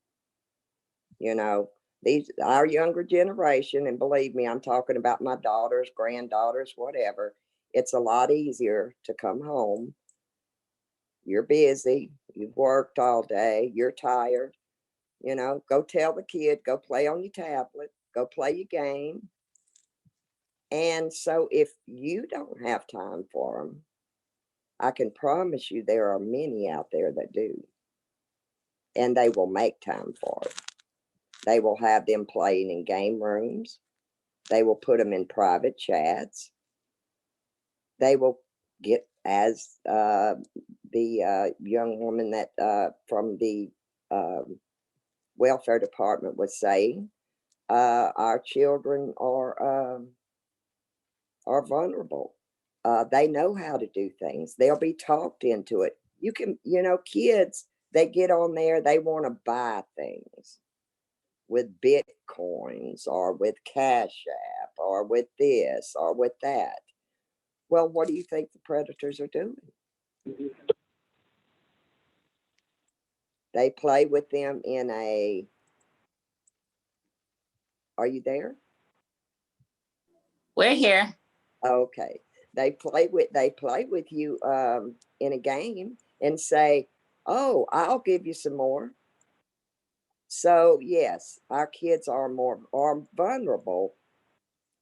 Our younger generation, and believe me, I'm talking about my daughters, granddaughters, whatever. It's a lot easier to come home. You're busy. You've worked all day. You're tired. Go tell the kid, go play on your tablet, go play your game. And so if you don't have time for them, I can promise you there are many out there that do. And they will make time for it. They will have them playing in game rooms. They will put them in private chats. They will get, as the young woman that from the welfare department was saying, our children are vulnerable. They know how to do things. They'll be talked into it. You can, kids, they get on there, they want to buy things with Bitcoins or with Cash App or with this or with that. Well, what do you think the predators are doing? They play with them in are you there? We're here. Okay. They play with you in a game and say, oh, I'll give you some more. So yes, our kids are vulnerable,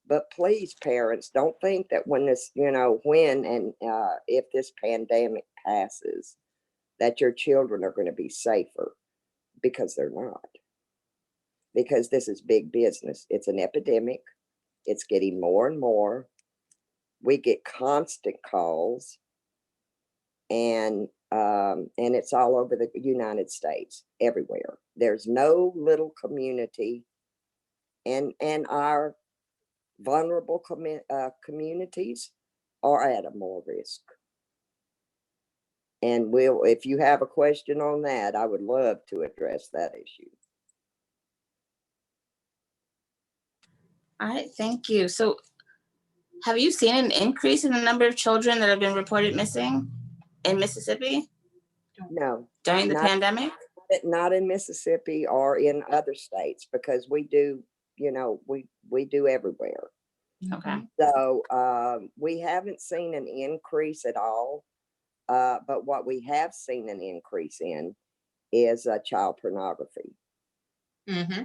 but please, parents, don't think that when this, when and if this pandemic passes, that your children are going to be safer, because they're not. Because this is big business. It's an epidemic. It's getting more and more. We get constant calls, and it's all over the United States, everywhere. There's no little community, and our vulnerable communities are at a more risk. And if you have a question on that, I would love to address that issue. All right, thank you. So have you seen an increase in the number of children that have been reported missing in Mississippi No, during the pandemic? not in Mississippi or in other states, because we do, we do everywhere. Okay. So we haven't seen an increase at all. But what we have seen an increase in is child pornography. Mm-hmm.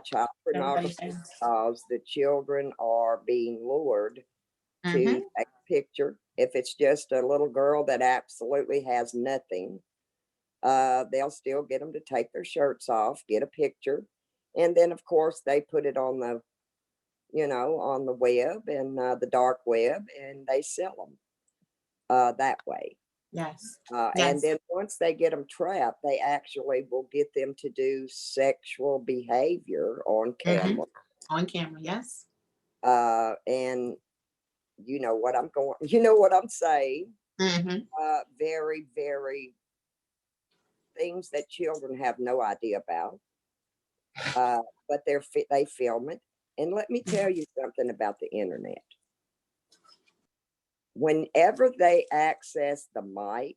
Child pornography, because the children are being lured to take a picture. If it's just a little girl that absolutely has nothing, they'll still get them to take their shirts off, get a picture, and then of course they put it on the, on the web and the dark web, and they sell them that way. Yes. And then once they get them trapped, they actually will get them to do sexual behavior on camera. On camera, yes. And you know what I'm saying. Mhm. Very, very things that children have no idea about. But they film it. And let me tell you something about the internet. Whenever they access the mic,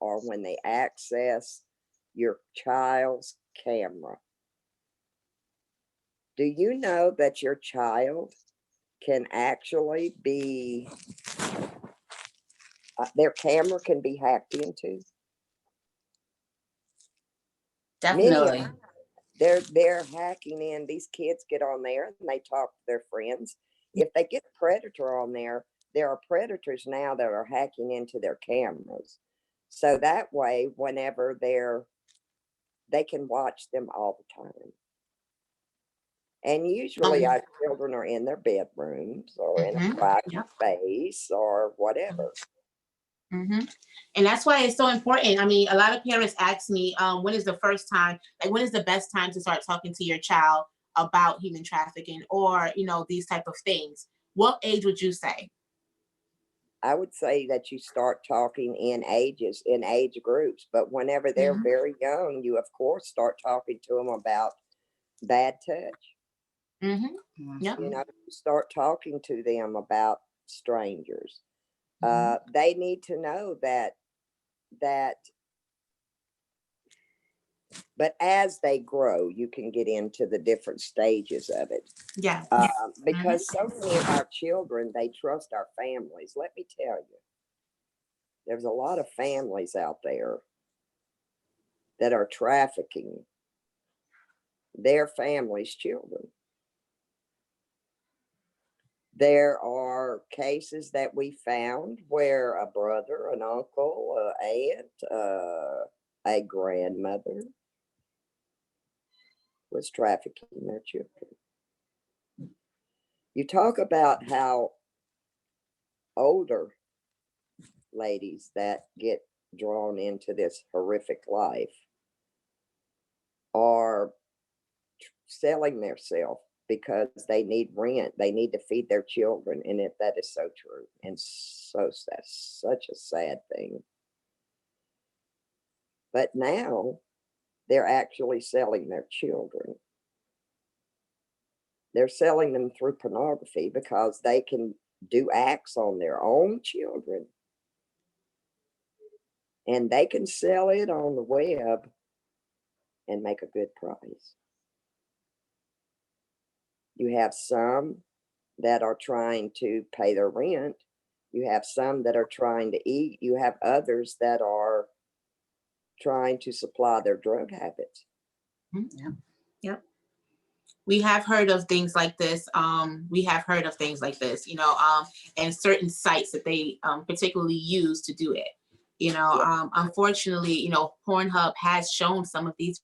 or when they access your child's camera, do you know that your child can actually be, their camera can be hacked into? Many of Definitely. they're hacking in. These kids get on there and they talk to their friends. If they get a predator on there are predators now that are hacking into their cameras. So that way, whenever they can watch them all the time. And usually our children are in their bedrooms or in a Mhm. private Yep. space or whatever. And that's why it's so important. I mean, a lot of parents ask me, when is the first time, like when is the best time to start talking to your child about human trafficking or, you know, these type of things? What age would you say? I would say that you start talking in age groups, but whenever they're very young, you of course start talking to them about bad touch. Yep. You know, start talking to them about strangers. They need to know that, but as they grow, you can get into the different stages of it. Yeah. Because so many of our children, they trust our families. Let me tell you, there's a lot of families out there that are trafficking their family's children. There are cases that we found where a brother, an uncle, an aunt, a grandmother was trafficking their children. You talk about how older ladies that get drawn into this horrific life are selling themselves because they need rent, they need to feed their children, and that is so true, and so that's such a sad thing. But now they're actually selling their children. They're selling them through pornography because they can do acts on their own children, and they can sell it on the web and make a good price. You have some that are trying to pay their rent. You have some that are trying to eat. You have others that are trying to supply their drug habits. Yep. We have heard of things like this. You know, and certain sites that they particularly use to do it. You know, unfortunately, you know, Pornhub has shown some of these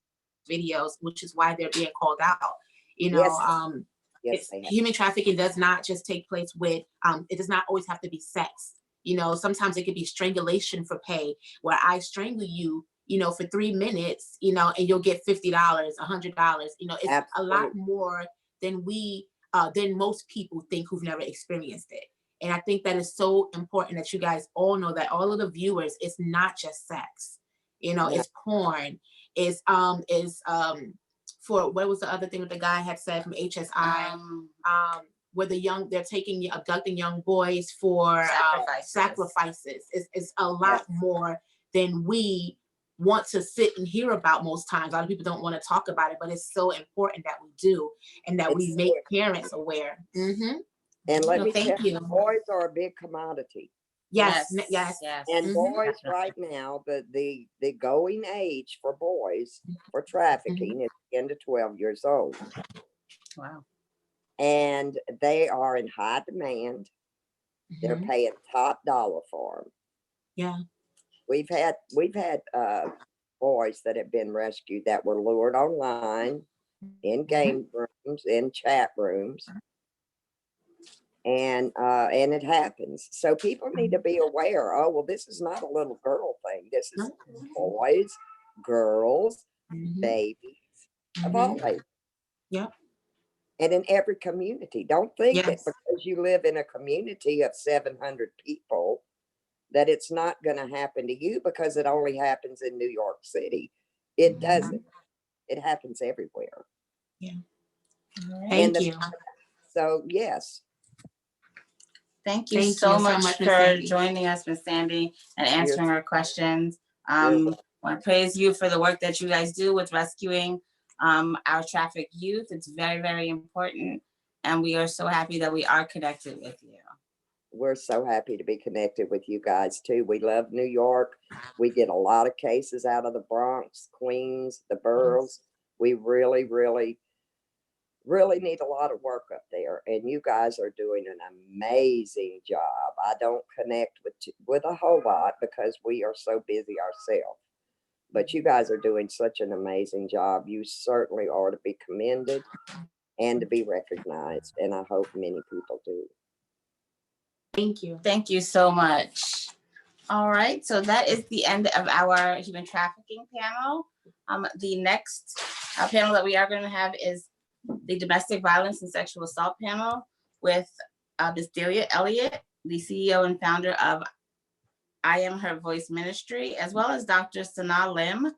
videos, which is why they're being called out. You know, Yes, they have. human trafficking does not just take place with, it does not always have to be sex. You know, sometimes it could be strangulation for pay, where I strangle you, you know, for 3 minutes, you know, and you'll get $50, $100. You know, it's a lot more than than most people think who've never experienced it. And I think that is so important that you guys all know that, all of the viewers, it's not just sex. You know, it's porn. Is for, what was the other thing that the guy had said from HSI? Where they're abducting young boys for sacrifices. It's a lot more than we want to sit and hear about most times. A lot of people don't want to talk about it, but it's so important that we do, and that we make parents aware. And let me thank tell you, boys are a big commodity. Yes. And boys right now, the going age for boys for trafficking is 10 to 12 years old. Wow. And they are in high demand. They're paying top dollar for them. Yeah. We've had boys that have been rescued that were lured online, in game rooms, in chat rooms. And it happens. So people need to be aware, oh, well, this is not a little girl thing. This is boys, girls, babies, of all ages. Yep. and in every community. Don't think that Yes. because you live in a community of 700 people that it's not going to happen to you because it only happens in New York City. It doesn't. It happens everywhere. Thank the- you. So yes, Thank you Thank so you so much much, Miss for Sandy. joining us, Miss Sandy, and You're- answering our questions. you're I want to praise you for the work that you guys do with rescuing our trafficked youth. It's very, very important. And we are so happy that we are connected with you. we're so happy to be connected with you guys too. We love New York. We get a lot of cases out of the Bronx, Queens, the boroughs. We really, really, really need a lot of work up there, and you guys are doing an amazing job. I don't connect with a whole lot because we are so busy ourselves, but you guys are doing such an amazing job. You certainly are to be commended and to be recognized, and I hope many people do. Thank you. Thank you so much. All right, so that is the end of our human trafficking panel. The next panel that we are going to have is the domestic violence and sexual assault panel with Ms. Delia Elliott, the CEO and founder of I Am Her Voice Ministry, as well as Dr. Sana Lim.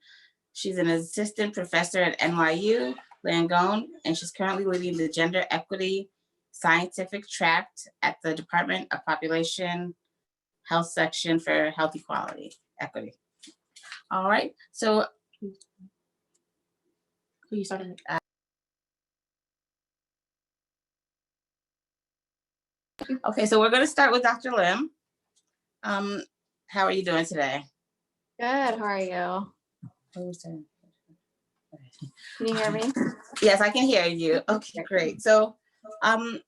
She's an assistant professor at NYU Langone, and she's currently leading the gender equity scientific track at the Department of Population Health section for health equity. All right, so Who you started? okay, so we're going to start with Dr. Lim. How are you doing today? Good. How are you? Can you hear me? Yes, I can hear you. Okay, great. So, would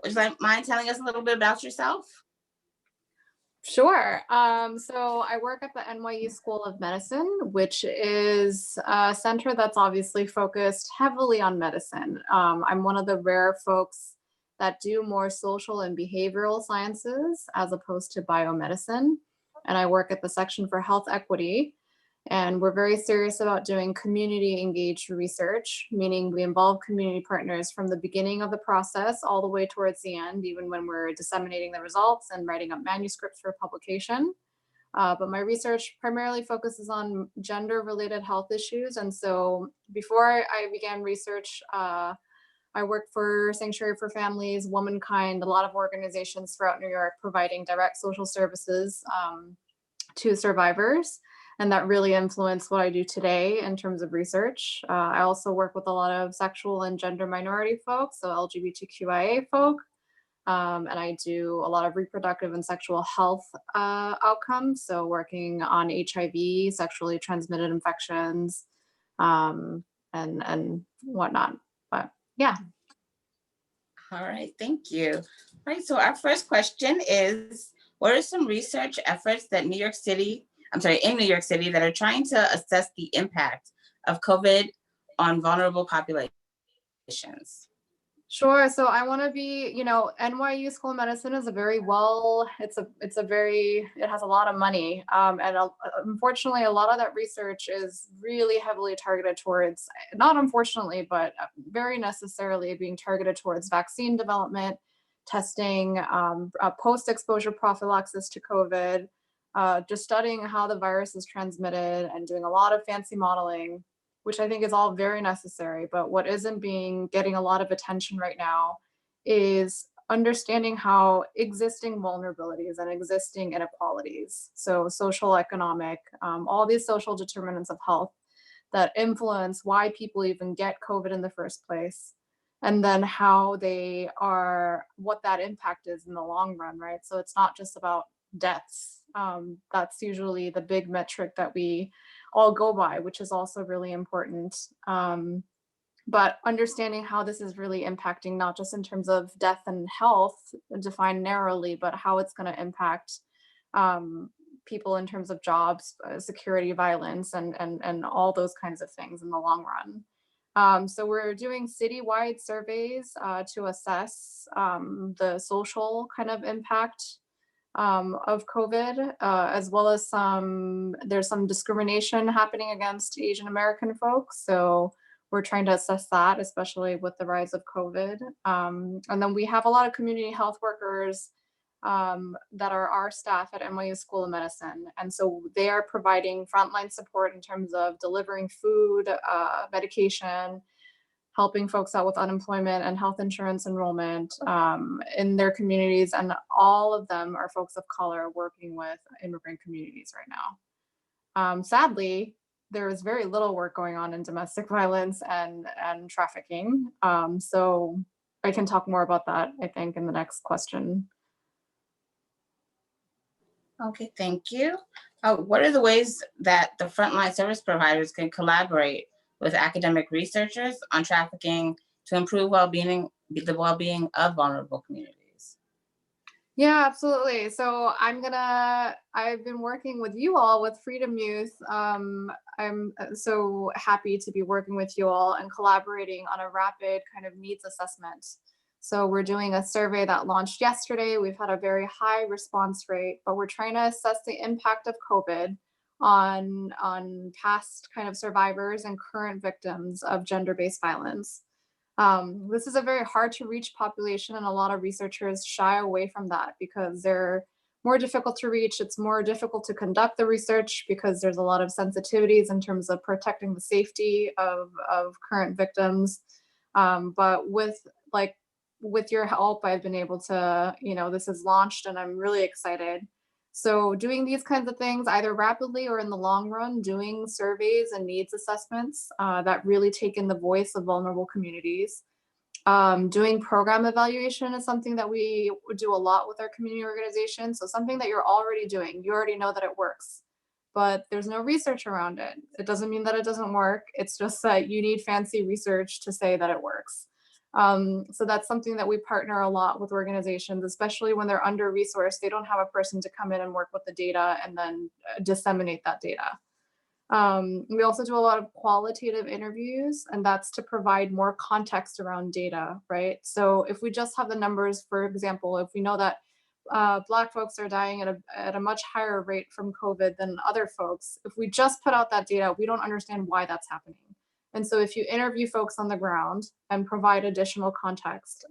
you mind telling us a little bit about yourself? Sure. So I work at the NYU School of Medicine, which is a center that's obviously focused heavily on medicine. I'm one of the rare folks that do more social and behavioral sciences as opposed to biomedicine. And I work at the section for health equity. And we're very serious about doing community engaged research, meaning we involve community partners from the beginning of the process all the way towards the end, even when we're disseminating the results and writing up manuscripts for publication. But my research primarily focuses on gender related health issues. And so before I began research, I worked for Sanctuary for Families, Womankind, a lot of organizations throughout New York providing direct social services to survivors. And that really influenced what I do today in terms of research. I also work with a lot of sexual and gender minority folks, so LGBTQIA folk. And I do a lot of reproductive and sexual health outcomes. So working on HIV, sexually transmitted infections, and whatnot. But yeah. All right, thank you. All right, so our first question is, what are some research efforts that in New York City that are trying to assess the impact of COVID on vulnerable populations? Sure. So I want to be, NYU School of Medicine is a very it has a lot of money. Unfortunately, a lot of that research is really heavily targeted towards, not unfortunately, but very necessarily being targeted towards vaccine development, testing, post-exposure prophylaxis to COVID, just studying how the virus is transmitted and doing a lot of fancy modeling, which I think is all very necessary. But what isn't getting a lot of attention right now is understanding how existing vulnerabilities and existing inequalities, so social, economic, all these social determinants of health that influence why people even get COVID in the first place, and then what that impact is in the long run, right? So it's not just about deaths. That's usually the big metric that we all go by, which is also really important. But understanding how this is really impacting, not just in terms of death and health defined narrowly, but how it's going to impact people in terms of jobs, security, violence, and all those kinds of things in the long run. So we're doing citywide surveys to assess the social kind of impact of COVID, as well as there's some discrimination happening against Asian American folks. So we're trying to assess that, especially with the rise of COVID. And then we have a lot of community health workers that are our staff at NYU School of Medicine. And so they are providing frontline support in terms of delivering food, medication, helping folks out with unemployment and health insurance enrollment in their communities. And all of them are folks of color working with immigrant communities right now. Sadly, there is very little work going on in domestic violence and trafficking. So I can talk more about that, I think, in the next question. Okay, thank you. What are the ways that the frontline service providers can collaborate with academic researchers on trafficking to improve the well-being of vulnerable communities? Yeah, absolutely. So I've been working with you all with Freedom Youth. I'm so happy to be working with you all and collaborating on a rapid kind of needs assessment. So we're doing a survey that launched yesterday. We've had a very high response rate, but we're trying to assess the impact of COVID on past kind of survivors and current victims of gender-based violence. This is a very hard to reach population, and a lot of researchers shy away from that because they're more difficult to reach. It's more difficult to conduct the research because there's a lot of sensitivities in terms of protecting the safety of current victims. But with your help, I've been able to, this is launched and I'm really excited. So doing these kinds of things, either rapidly or in the long run, doing surveys and needs assessments that really take in the voice of vulnerable communities. Doing program evaluation is something that we do a lot with our community organizations. So something that you're already doing, you already know that it works, but there's no research around it. It doesn't mean that it doesn't work. It's just that you need fancy research to say that it works. So that's something that we partner a lot with organizations, especially when they're under-resourced. They don't have a person to come in and work with the data and then disseminate that data. We also do a lot of qualitative interviews, and that's to provide more context around data, right? So if we just have the numbers, for example, if we know that Black folks are dying at a much higher rate from COVID than other folks, if we just put out that data, we don't understand why that's happening. And so if you interview folks on the ground and provide additional context,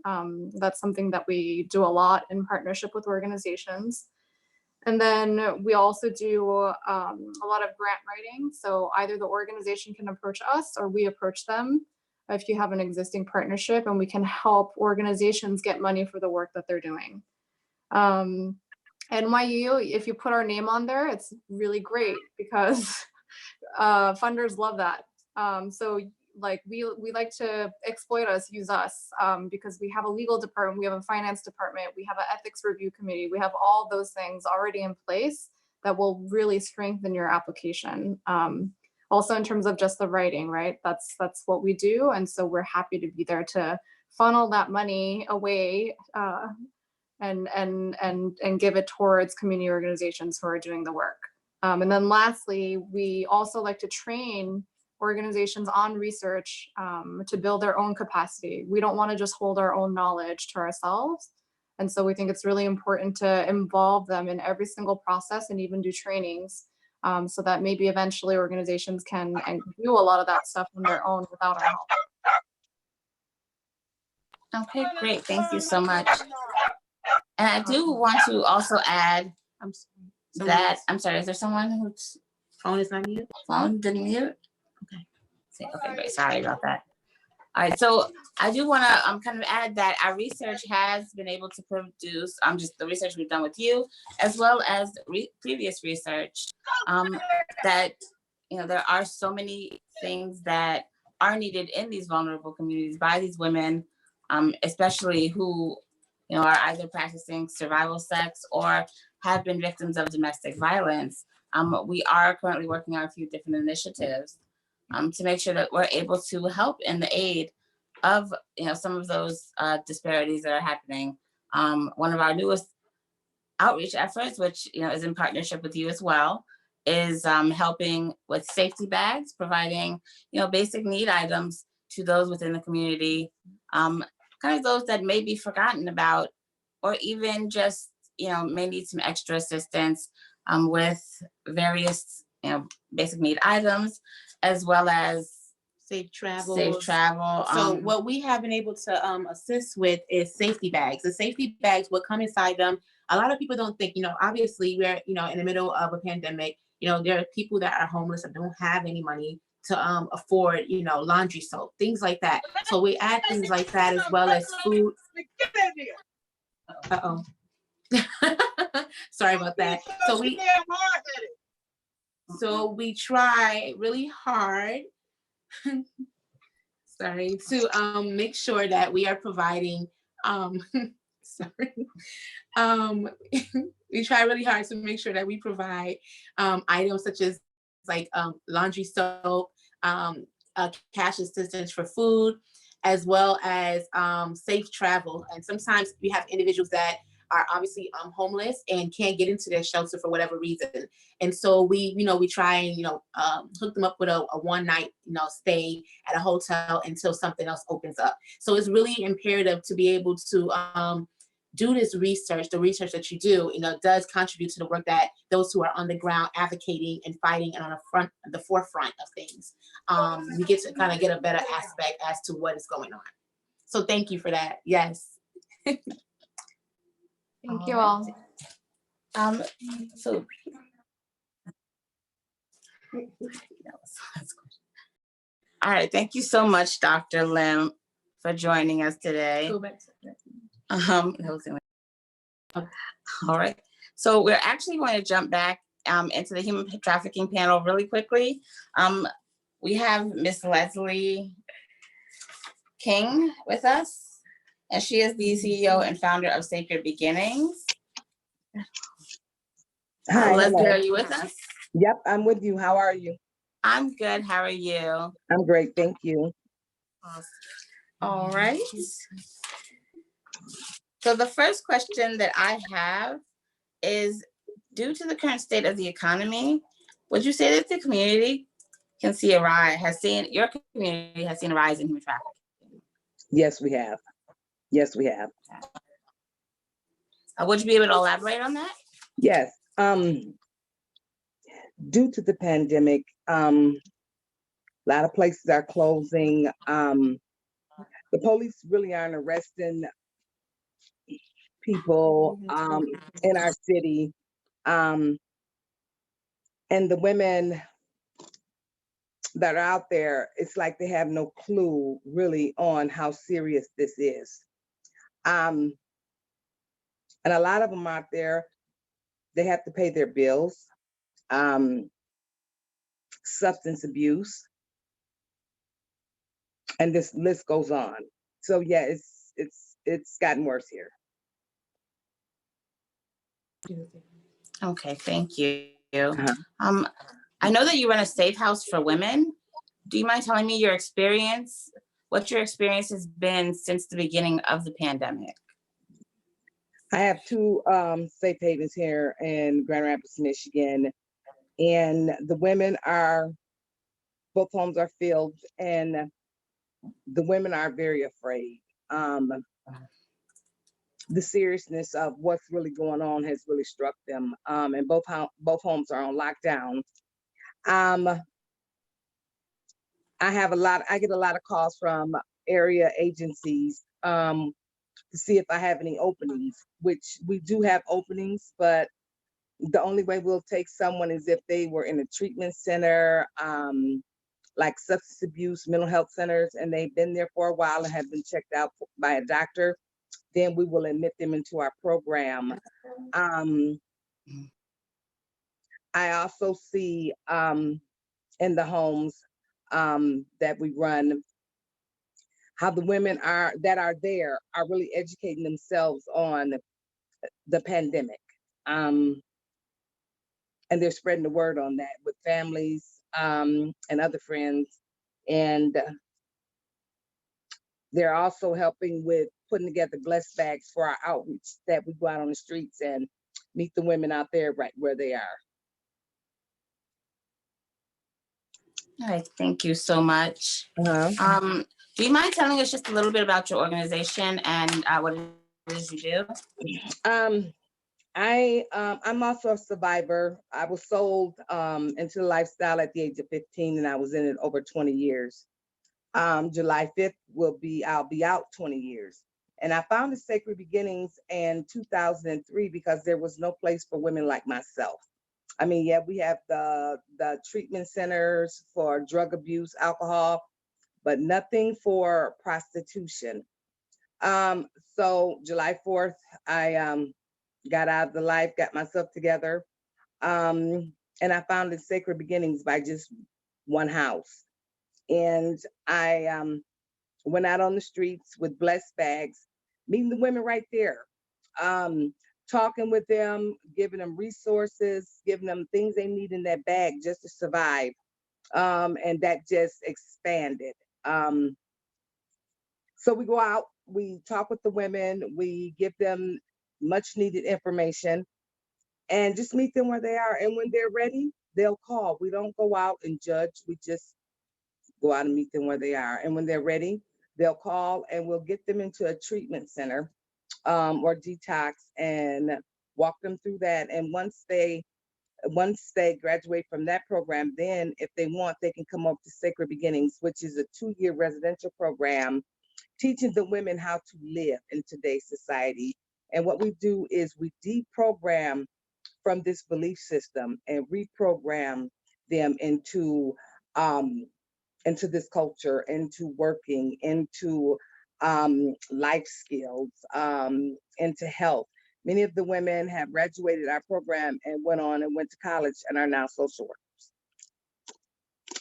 that's something that we do a lot in partnership with organizations. And then we also do a lot of grant writing. So either the organization can approach us or we approach them if you have an existing partnership, and we can help organizations get money for the work that they're doing. NYU, if you put our name on there, it's really great because funders love that. So like we like to exploit us, use us, because we have a legal department, we have a finance department, we have an ethics review committee, we have all those things already in place that will really strengthen your application. Also in terms of just the writing, right? That's what we do. And so we're happy to be there to funnel that money away and give it towards community organizations who are doing the work. And then lastly, we also like to train organizations on research to build their own capacity. We don't want to just hold our own knowledge to ourselves. And so we think it's really important to involve them in every single process and even do trainings so that maybe eventually organizations can do a lot of that stuff on their own without our help. Okay, great. Thank you so much. And I do want to also add that, I'm sorry, is there someone whose Phone is not mute? phone didn't mute? Okay, great. Sorry about that. All right, so I do want to kind of add that our research has been able to produce just the research we've done with you, as well as previous research, that there are so many things that are needed in these vulnerable communities by these women, especially who are either practicing survival sex or have been victims of domestic violence. We are currently working on a few different initiatives to make sure that we're able to help in the aid of some of those disparities that are happening. One of our newest outreach efforts, which is in partnership with you as well, is helping with safety bags, providing basic need items to those within the community, kind of those that may be forgotten about, or even just may need some extra assistance with various basic need items, as well as safe travel. safe travel. So what we have been able to assist with is safety bags. The safety bags, what come inside them, a lot of people don't think, obviously we're, in the middle of a pandemic, there are people that are homeless and don't have any money to afford, laundry soap, things like that. So we add things like that as well as food. Uh-oh. Sorry about that. So we try really hard sorry, to make sure that we are providing sorry. We try really hard to make sure that we provide items such as like laundry soap, cash assistance for food, as well as safe travel. And sometimes we have individuals that are obviously homeless and can't get into their shelter for whatever reason. And so we try and, hook them up with a one night, stay at a hotel until something else opens up. So it's really imperative to be able to do this research. The research that you do, does contribute to the work that those who are on the ground advocating and fighting and on the forefront of things. We get to kind of get a better aspect as to what is going on. So thank you for that. Yes. Thank you all. So all right, thank you so much, Dr. Lim, for joining us today. All right, so we're actually going to jump back into the human trafficking panel really quickly. We have Miss Leslie King with us, and she is the CEO and founder of Sacred Beginnings. Hi, Leslie, hello. are you with us? Yep, I'm with you. How are you? I'm good. How are you? I'm great, thank you. All right. So the first question that I have is, due to the current state of the economy, would you say that the community can see a rise, your community has seen a rise in human trafficking? Yes, we have. Yes, we have. Would you be able to elaborate on that? Yes. Due to the pandemic, a lot of places are closing. The police really aren't arresting people in our city. And the women that are out there, it's like they have no clue really on how serious this is. And a lot of them out there, they have to pay their bills, substance abuse, and this list goes on. So yeah, it's gotten worse here. Okay, thank you. Uh-huh. I know that you run a safe house for women. Do you mind telling me what your experience has been since the beginning of the pandemic? I have two safe havens here in Grand Rapids, Michigan, and the women both homes are filled, and the women are very afraid. The seriousness of what's really going on has really struck them, and both homes are on lockdown. I get a lot of calls from area agencies to see if I have any openings, which we do have openings, but the only way we'll take someone is if they were in a treatment center, like substance abuse, mental health centers, and they've been there for a while and have been checked out by a doctor. Then we will admit them into our program. I also see in the homes that we run, how the women that are there are really educating themselves on the pandemic. And they're spreading the word on that with families and other friends. And they're also helping with putting together blessed bags for our outreach, that we go out on the streets and meet the women out there right where they are. All right, thank you so much. Uh-huh. Do you mind telling us just a little bit about your organization and what it is you do? I'm also a survivor. I was sold into the lifestyle at the age of 15, and I was in it over 20 years. July 5th I'll be out 20 years. And I founded Sacred Beginnings in 2003 because there was no place for women like myself. I mean, yeah, we have the treatment centers for drug abuse, alcohol, but nothing for prostitution. So July 4th, I got out of the life, got myself together, and I founded Sacred Beginnings by just one house. And I went out on the streets with blessed bags, meeting the women right there, talking with them, giving them resources, giving them things they need in that bag just to survive. And that just expanded. So we go out, we talk with the women, we give them much needed information and just meet them where they are. And when they're ready, they'll call. We don't go out and judge. We just go out and meet them where they are. And when they're ready, they'll call and we'll get them into a treatment center or detox and walk them through that. And once they graduate from that program, then if they want, they can come up to Sacred Beginnings, which is a 2-year residential program teaching the women how to live in today's society. And what we do is we deprogram from this belief system and reprogram them into this culture, into working, into life skills, into health. Many of the women have graduated our program and went to college and are now social workers.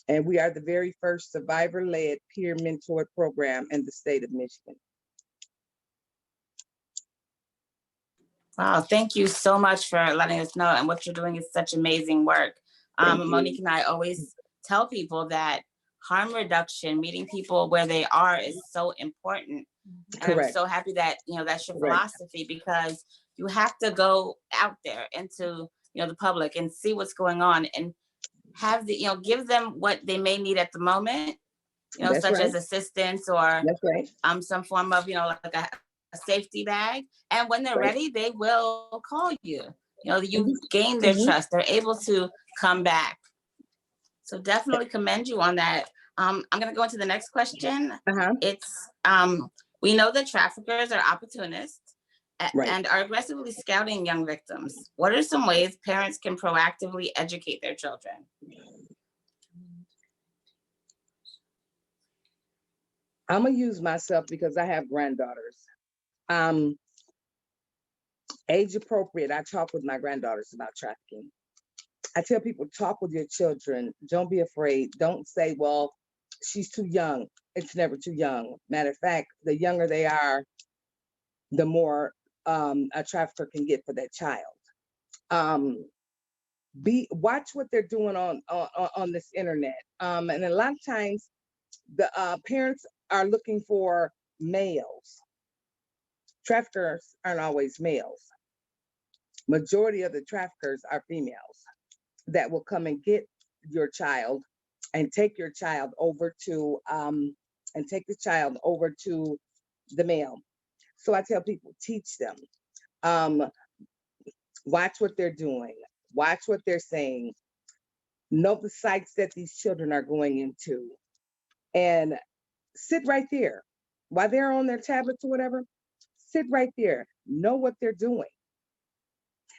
And we are the very first survivor-led peer mentored program in the state of Michigan. Wow, thank you so much for letting us know, and what you're doing is such amazing work. Monique and I always tell people that harm reduction, meeting people where they are, is so important. And Correct. I'm so happy that that's your Correct. philosophy, because you have to go out there into the public and see what's going on, and have the give them what they may need at the moment, That's such right. as assistance or That's right. some form of like a safety bag. And when they're Right. ready, they will call you. You Mhm. gain their Mhm. trust. They're able to come back. So definitely commend you on that. I'm going to go into the next question. Uh-huh. It's we know that traffickers are opportunists Right. and are aggressively scouting young victims. What are some ways parents can proactively educate their children? I'm gonna use myself because I have granddaughters. Age appropriate, I talk with my granddaughters about trafficking. I tell people, talk with your children. Don't be afraid. Don't say, well, she's too young. It's never too young. Matter of fact, the younger they are, the more a trafficker can get for that child. Watch what they're doing on this internet. And a lot of times the parents are looking for males. Traffickers aren't always males. Majority of the traffickers are females that will come and get your child and take your child over to the male. So I tell people, teach them. Watch what they're doing. Watch what they're saying. Know the sites that these children are going into. And sit right there. While they're on their tablets or whatever, sit right there. Know what they're doing.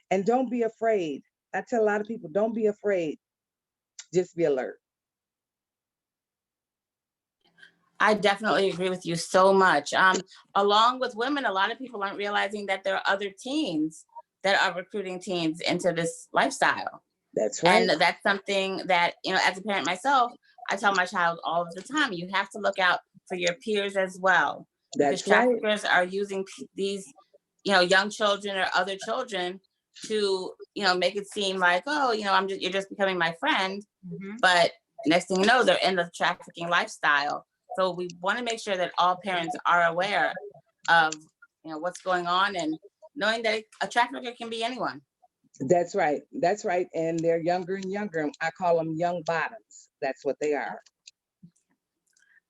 And don't be afraid. I tell a lot of people, don't be afraid. Just be alert. I definitely agree with you so much. Along with women, a lot of people aren't realizing that there are other teens that are recruiting teens into this lifestyle. That's right. And that's something that, as a parent myself, I tell my child all of the time, you have to look out for your peers as well. That's because right. traffickers are using these, young children or other children to, make it seem like, oh, you're just becoming my friend. But next thing you know, they're in the trafficking lifestyle. So we want to make sure that all parents are aware of, what's going on, and knowing that a trafficker can be anyone. That's right. That's right. And they're younger and younger. I call them young bottoms. That's what they are.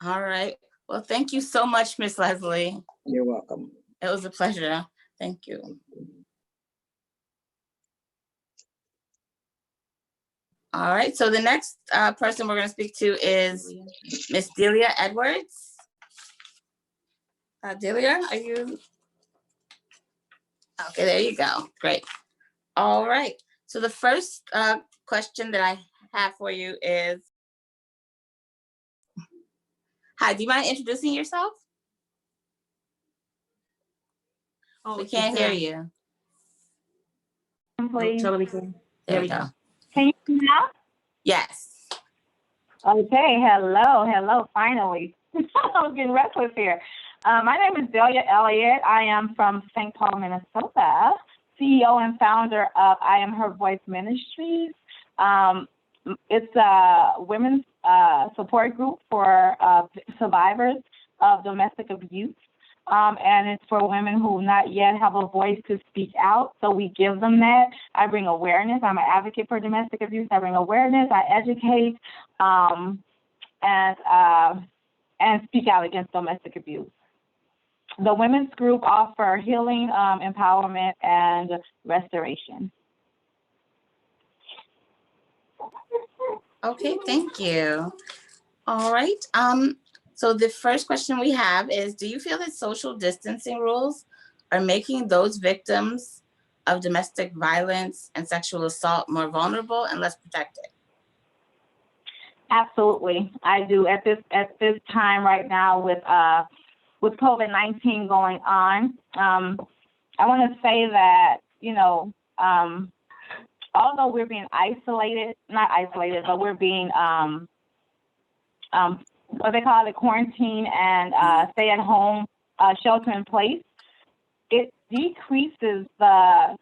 All right. Well, thank you so much, Miss Leslie. You're welcome. It was a pleasure. Thank you. All right, so the next person we're going to speak to is Miss Delia Edwards. Delia, are you? Okay, there you go. Great. All right. So the first question that I have for you is, hi, do you mind introducing yourself? Oh, We can't hear you. Please. Totally cool. There we go. Can you hear me now? Yes. Okay, hello, finally. I was getting restless here. My name is Delia Elliott. I am from St. Paul, Minnesota, CEO and founder of I Am Her Voice Ministries. It's a women's support group for survivors of domestic abuse. And it's for women who not yet have a voice to speak out. So we give them that. I bring awareness. I'm an advocate for domestic abuse. I bring awareness. I educate and speak out against domestic abuse. The women's group offer healing, empowerment, and restoration. Okay, thank you. All right. So the first question we have is, do you feel that social distancing rules are making those victims of domestic violence and sexual assault more vulnerable and less protected? Absolutely, I do. At this time right now with COVID-19 going on, I want to say that, although we're being not isolated, but we're being what they call it, quarantine and stay at home, shelter in place, it decreases it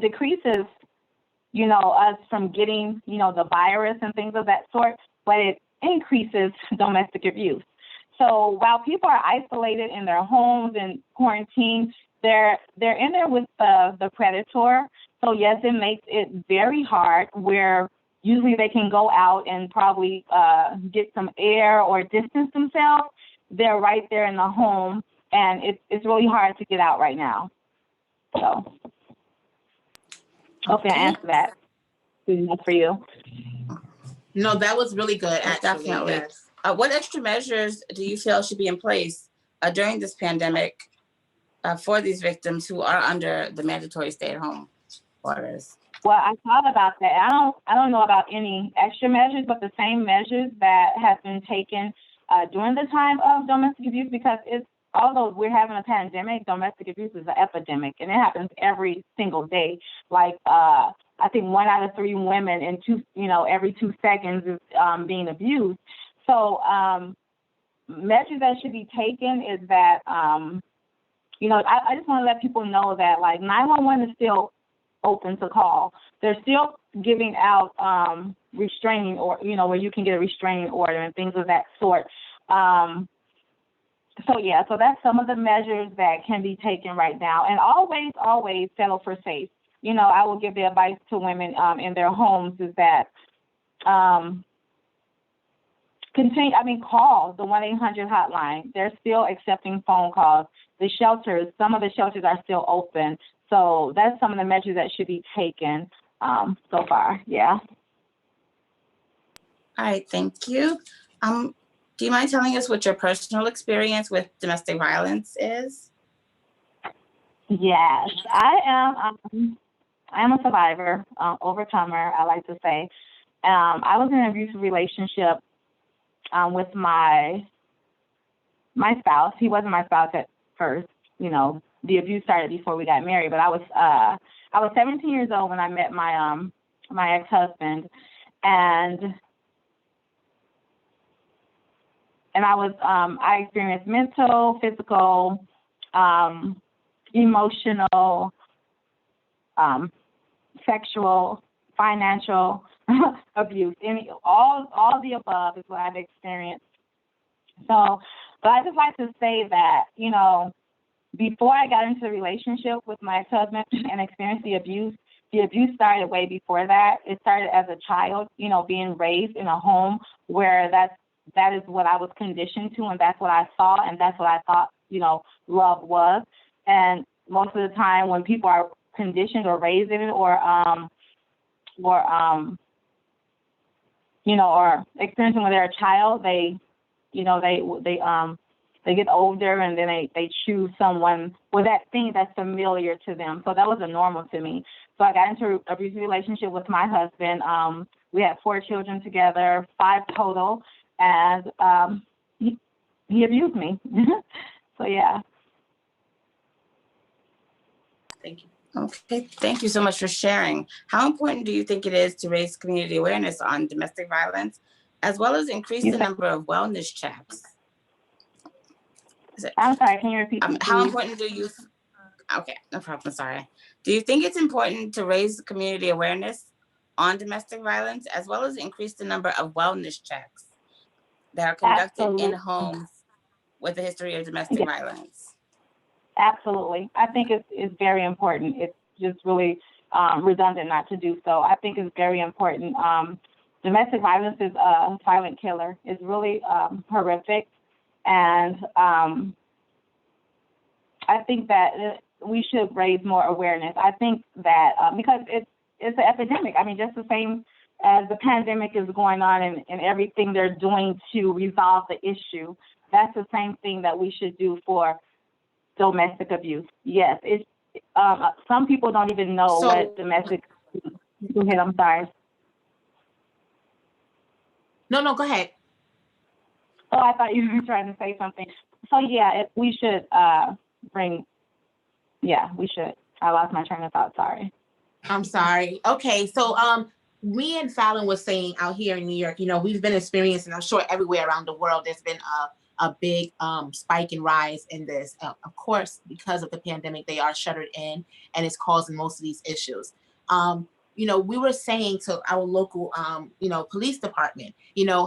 decreases, us from getting, the virus and things of that sort, but it increases domestic abuse. So while people are isolated in their homes and quarantine, they're in there with the predator. So yes, it makes it very hard where usually they can go out and probably get some air or distance themselves. They're right there in the home, and it's really hard to get out right now. So hopefully I answered that. Good enough for you. No, that was really good, actually. Definitely. Yes. What extra measures do you feel should be in place during this pandemic for these victims who are under the mandatory stay-at-home orders? Well, I thought about that. I don't know about any extra measures, but the same measures that have been taken during the time of domestic abuse, because although we're having a pandemic, domestic abuse is an epidemic, and it happens every single day. Like I think 1 out of 3 women every 2 seconds is being abused. So measures that should be taken is that I just want to let people know that 911 is still open to call. They're still giving out restraining, or where you can get a restraining order and things of that sort. So that's some of the measures that can be taken right now. And always settle for safe. I will give the advice to women in their homes is that call the 1-800 hotline. They're still accepting phone calls. Some of the shelters are still open. So that's some of the measures that should be taken so far. Yeah. All right, thank you. Do you mind telling us what your personal experience with domestic violence is? Yes, I am a survivor, overcomer, I like to say. I was in an abusive relationship with my spouse. He wasn't my spouse at first. The abuse started before we got married, but I was 17 years old when I met my ex-husband, and I experienced mental, physical, emotional, sexual, financial abuse. All the above is what I've experienced. So, but I just like to say that, before I got into the relationship with my ex-husband and experienced the abuse started way before that. It started as a child, being raised in a home where that is what I was conditioned to, and that's what I saw, and that's what I thought, love was. And most of the time when people are conditioned or raised in it or or or experiencing with their child, they get older and then they choose someone with that thing that's familiar to them. So that was a normal to me. So I got into an abusive relationship with my husband. We had 4 children together, 5 total, and he abused me. So yeah. Thank you. Okay, thank you so much for sharing. How important do you think it is to raise community awareness on domestic violence, as well as increase the number of wellness checks? I'm sorry, can you repeat? How important do you, okay, no problem, sorry. Do you think it's important to raise community awareness on domestic violence, as well as increase the number of wellness checks that are conducted in homes with a history of domestic violence? Absolutely. I think it's very important. It's just really redundant not to do so. I think it's very important. Domestic violence is a silent killer. It's really horrific. And I think that we should raise more awareness. I think that because it's an epidemic. I mean, just the same as the pandemic is going on and everything they're doing to resolve the issue, that's the same thing that we should do for domestic abuse. Yes, it's some people don't even know what domestic. Go ahead. I'm sorry. No, go ahead. Oh, I thought you were trying to say something. So yeah, we should bring. Yeah, we should. I lost my train of thought. Sorry. I'm sorry. Okay, so me and Fallon was saying out here in New York, we've been experiencing, I'm sure everywhere around the world, there's been a big spike and rise in this. Of course, because of the pandemic, they are shuttered in, and it's causing most of these issues. We were saying to our local, police department,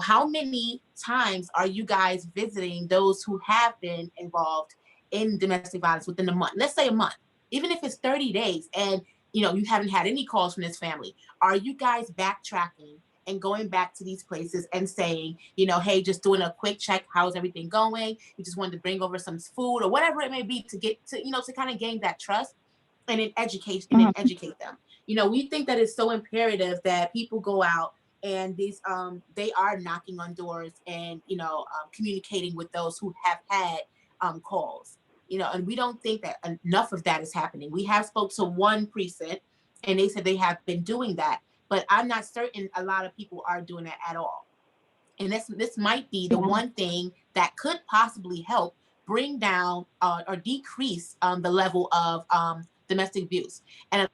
how many times are you guys visiting those who have been involved in domestic violence within a month? Let's say a month, even if it's 30 days, and you haven't had any calls from this family. Are you guys backtracking and going back to these places and saying, hey, just doing a quick check, how's everything going? You just wanted to bring over some food or whatever it may be to get to, to kind of gain that trust and then educate them. We think that it's so imperative that people go out and these they are knocking on doors and communicating with those who have had calls. And we don't think that enough of that is happening. We have spoke to one precinct and they said they have been doing that, but I'm not certain a lot of people are doing that at all. And this might be the one thing that could possibly help bring down or decrease the level of domestic abuse. And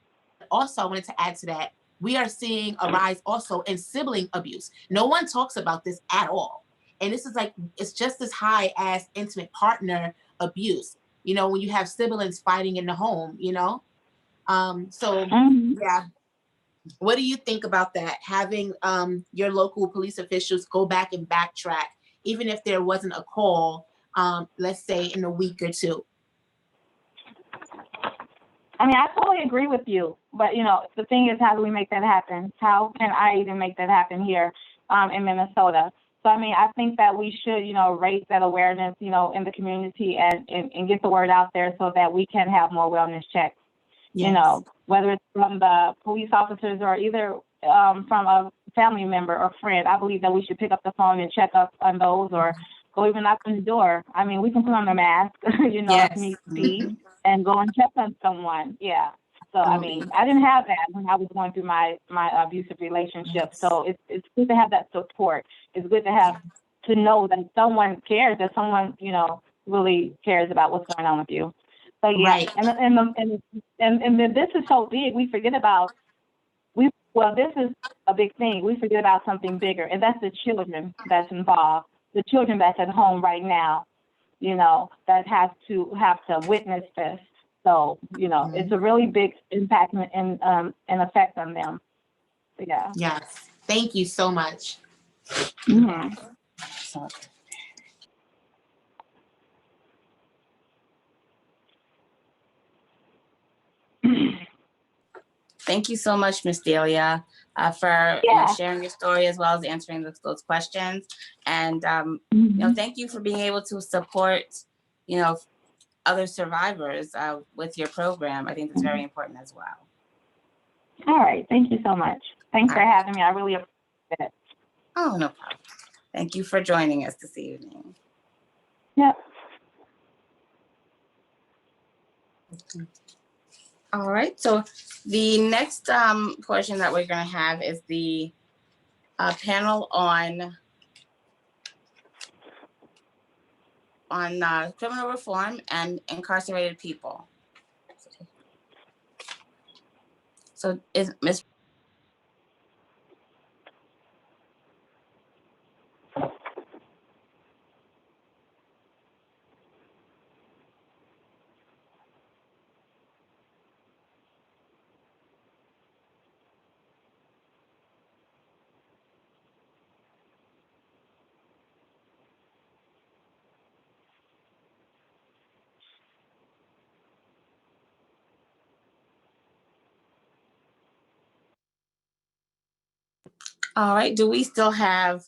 also I wanted to add to that, we are seeing a rise also in sibling abuse. No one talks about this at all. And this is it's just as high as intimate partner abuse. When you have siblings fighting in the home, so yeah. What do you think about that? Having your local police officials go back and backtrack, even if there wasn't a call, let's say in a week or two? I mean, I totally agree with you, but the thing is, how do we make that happen? How can I even make that happen here in Minnesota? So, I mean, I think that we should, raise that awareness, in the community and get the word out there so that we can have more wellness checks, Yes. Whether it's from the police officers or either from a family member or friend. I believe that we should pick up the phone and check up on those or go even knock on the door. I mean, we can put on a mask, if need be, and go and check on someone. Yeah. So, I mean, I didn't have that when I was going through my abusive relationship. Yes. So it's good to have that support. It's good to know that someone cares, that someone, really cares about what's going on with you. So yeah, right. And then this is so big, we forget about, this is a big thing. We forget about something bigger, and that's the children that's involved, the children that's at home right now, that have to witness this. So, it's a really big impact and effect on them. So, yeah. Yes. Thank you so much. Mm-hmm. Thank you so much, Ms. Delia, for sharing your story as well as answering those questions. And, thank you for being able to support, other survivors with your program. I think that's very important as well. All right. Thank you so much. Thanks for having me. I really appreciate it. Oh, no problem. Thank you for joining us this evening. Yep. All right, so the next portion that we're gonna have is the panel on criminal reform and incarcerated people. So is Ms. All right, do we still have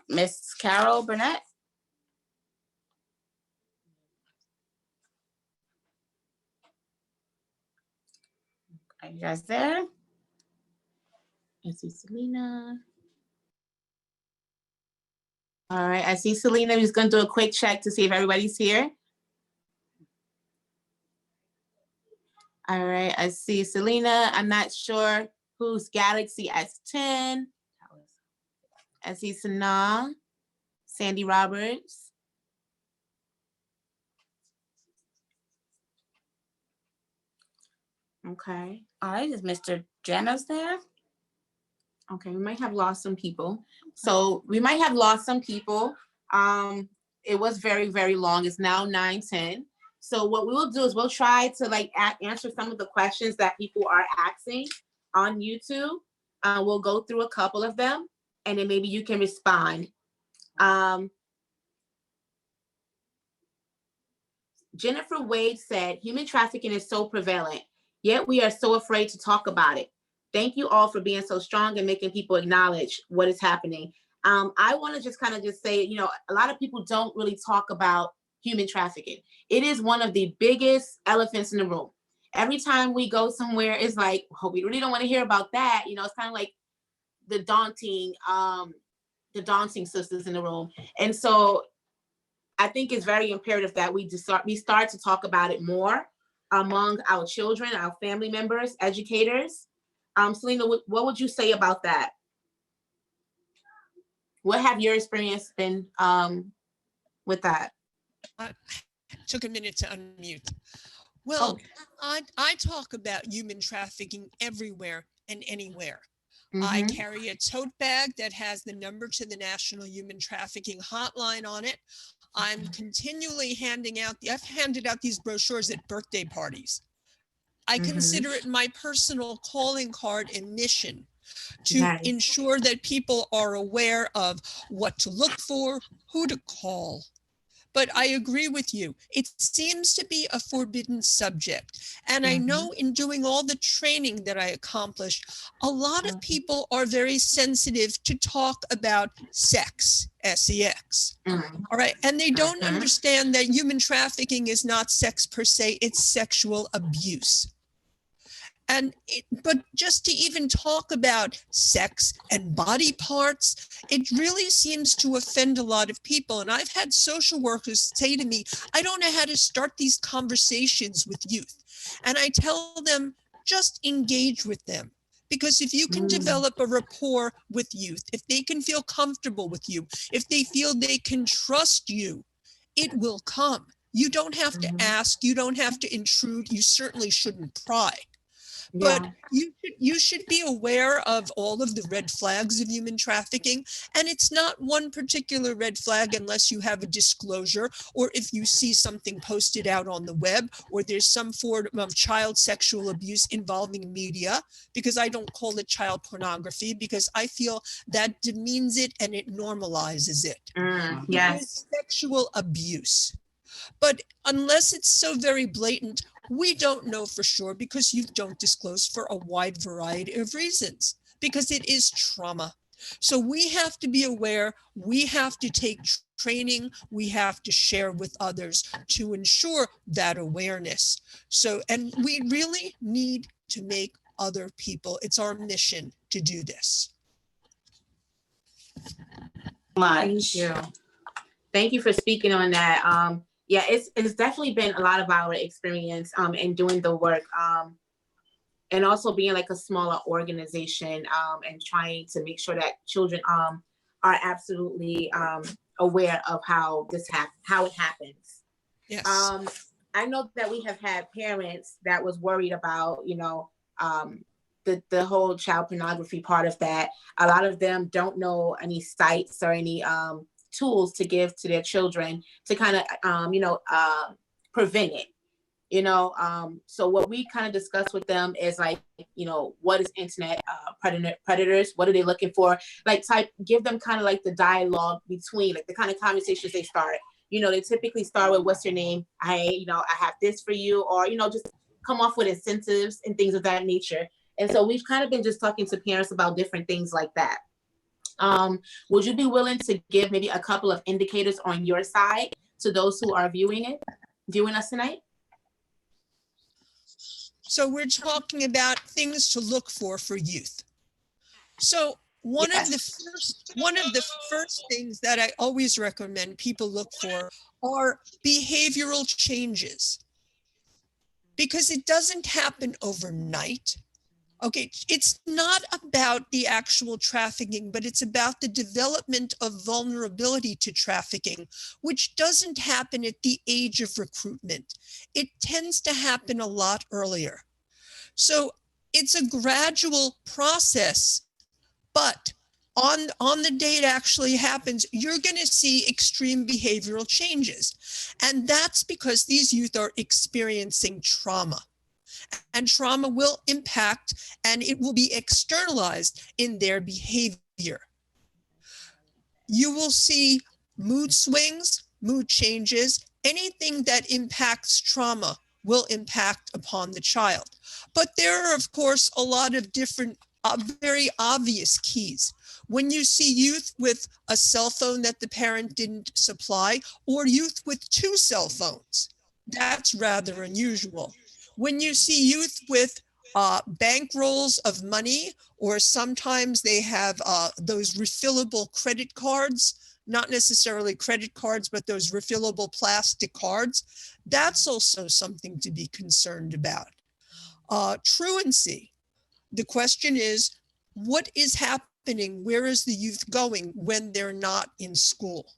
Miss Carol Burnett? Are you guys there? I see Selena. All right, I see Selena. We're just gonna do a quick check to see if everybody's here. All right, I see Selena. I'm not sure who's Galaxy S10. I see Sanaa, Sandy Roberts. Okay. All right, is Mr. Janos there? Okay, we might have lost some people. So we might have lost some people. It was very, very long. It's now 9:10. So what we will do is we'll try to like answer some of the questions that people are asking on YouTube. We'll go through a couple of them and then maybe you can respond. Jennifer Wade said, human trafficking is so prevalent, yet we are so afraid to talk about it. Thank you all for being so strong and making people acknowledge what is happening. I want to just kind of just say, you know, a lot of people don't really talk about human trafficking. It is one of the biggest elephants in the room. Every time we go somewhere, it's like, oh, we really don't want to hear about that. You know, it's kind of like the daunting sisters in the room. And so I think it's very imperative that we start to talk about it more among our children, our family members, educators. Selena, what would you say about that? What have your experience been with that? Took a minute to unmute. Well, I talk about human trafficking everywhere and anywhere. I carry a tote bag that has the number to the National Human Trafficking Hotline on it. I'm continually I've handed out these brochures at birthday parties. I consider it my personal calling card and mission to ensure that people are aware of what to look for, who to call. But I agree with you. It seems to be a forbidden subject. And I know in doing all the training that I accomplished, a lot of people are very sensitive to talk about sex, S-E-X. All right. And they don't understand that human trafficking is not sex per se, it's sexual abuse. But just to even talk about sex and body parts, it really seems to offend a lot of people. And I've had social workers say to me, I don't know how to start these conversations with youth. And I tell them, just engage with them. Because if you can develop a rapport with youth, if they can feel comfortable with you, if they feel they can trust you, it will come. You don't have to ask, you don't have to intrude, you certainly shouldn't pry. But you should be aware of all of the red flags of human trafficking. And it's not one particular red flag unless you have a disclosure, or if you see something posted out on the web, or there's some form of child sexual abuse involving media, because I don't call it child pornography, because I feel that demeans it and it normalizes it. It's sexual abuse. But unless it's so very blatant, we don't know for sure, because you don't disclose for a wide variety of reasons, because it is trauma. So we have to be aware, we have to take training, we have to share with others to ensure that awareness. So, and we really need to make other people. It's our mission to do this. Thank you. Thank you for speaking on that. Yeah, it's definitely been a lot of our experience in doing the work, and also being like a smaller organization, and trying to make sure that children are absolutely aware of how it happens. Yes. I know that we have had parents that was worried about, the whole child pornography part of that. A lot of them don't know any sites or any tools to give to their children to kind of prevent it. So what we kind of discuss with them is like, what is internet predators? What are they looking for? Like give them kind of like the dialogue between, like the kind of conversations they start. They typically start with, what's your name? I have this for you, or, just come off with incentives and things of that nature. And so we've kind of been just talking to parents about different things like that. Would you be willing to give maybe a couple of indicators on your side to those who are viewing us tonight? So we're talking about things to look for youth. So one of the first things that I always recommend people look for are behavioral changes, because it doesn't happen overnight. Okay, it's not about the actual trafficking, but it's about the development of vulnerability to trafficking, which doesn't happen at the age of recruitment. It tends to happen a lot earlier. So it's a gradual process, but on the day it actually happens, you're going to see extreme behavioral changes. And that's because these youth are experiencing trauma. And trauma will impact, and it will be externalized in their behavior. You will see mood swings, mood changes, anything that impacts trauma will impact upon the child. But there are, of course, a lot of different, very obvious keys. When you see youth with a cell phone that the parent didn't supply, or youth with 2 cell phones, that's rather unusual. When you see youth with bank rolls of money, or sometimes they have those refillable credit cards, not necessarily credit cards, but those refillable plastic cards, that's also something to be concerned about. Truancy. The question is, what is happening? Where is the youth going when they're not in school?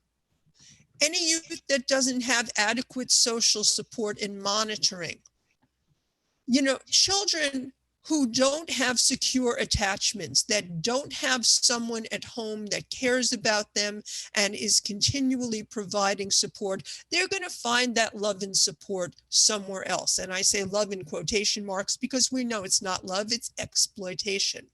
Any youth that doesn't have adequate social support and monitoring. Children who don't have secure attachments, that don't have someone at home that cares about them and is continually providing support, they're going to find that love and support somewhere else. And I say love in quotation marks because we know it's not love, it's exploitation.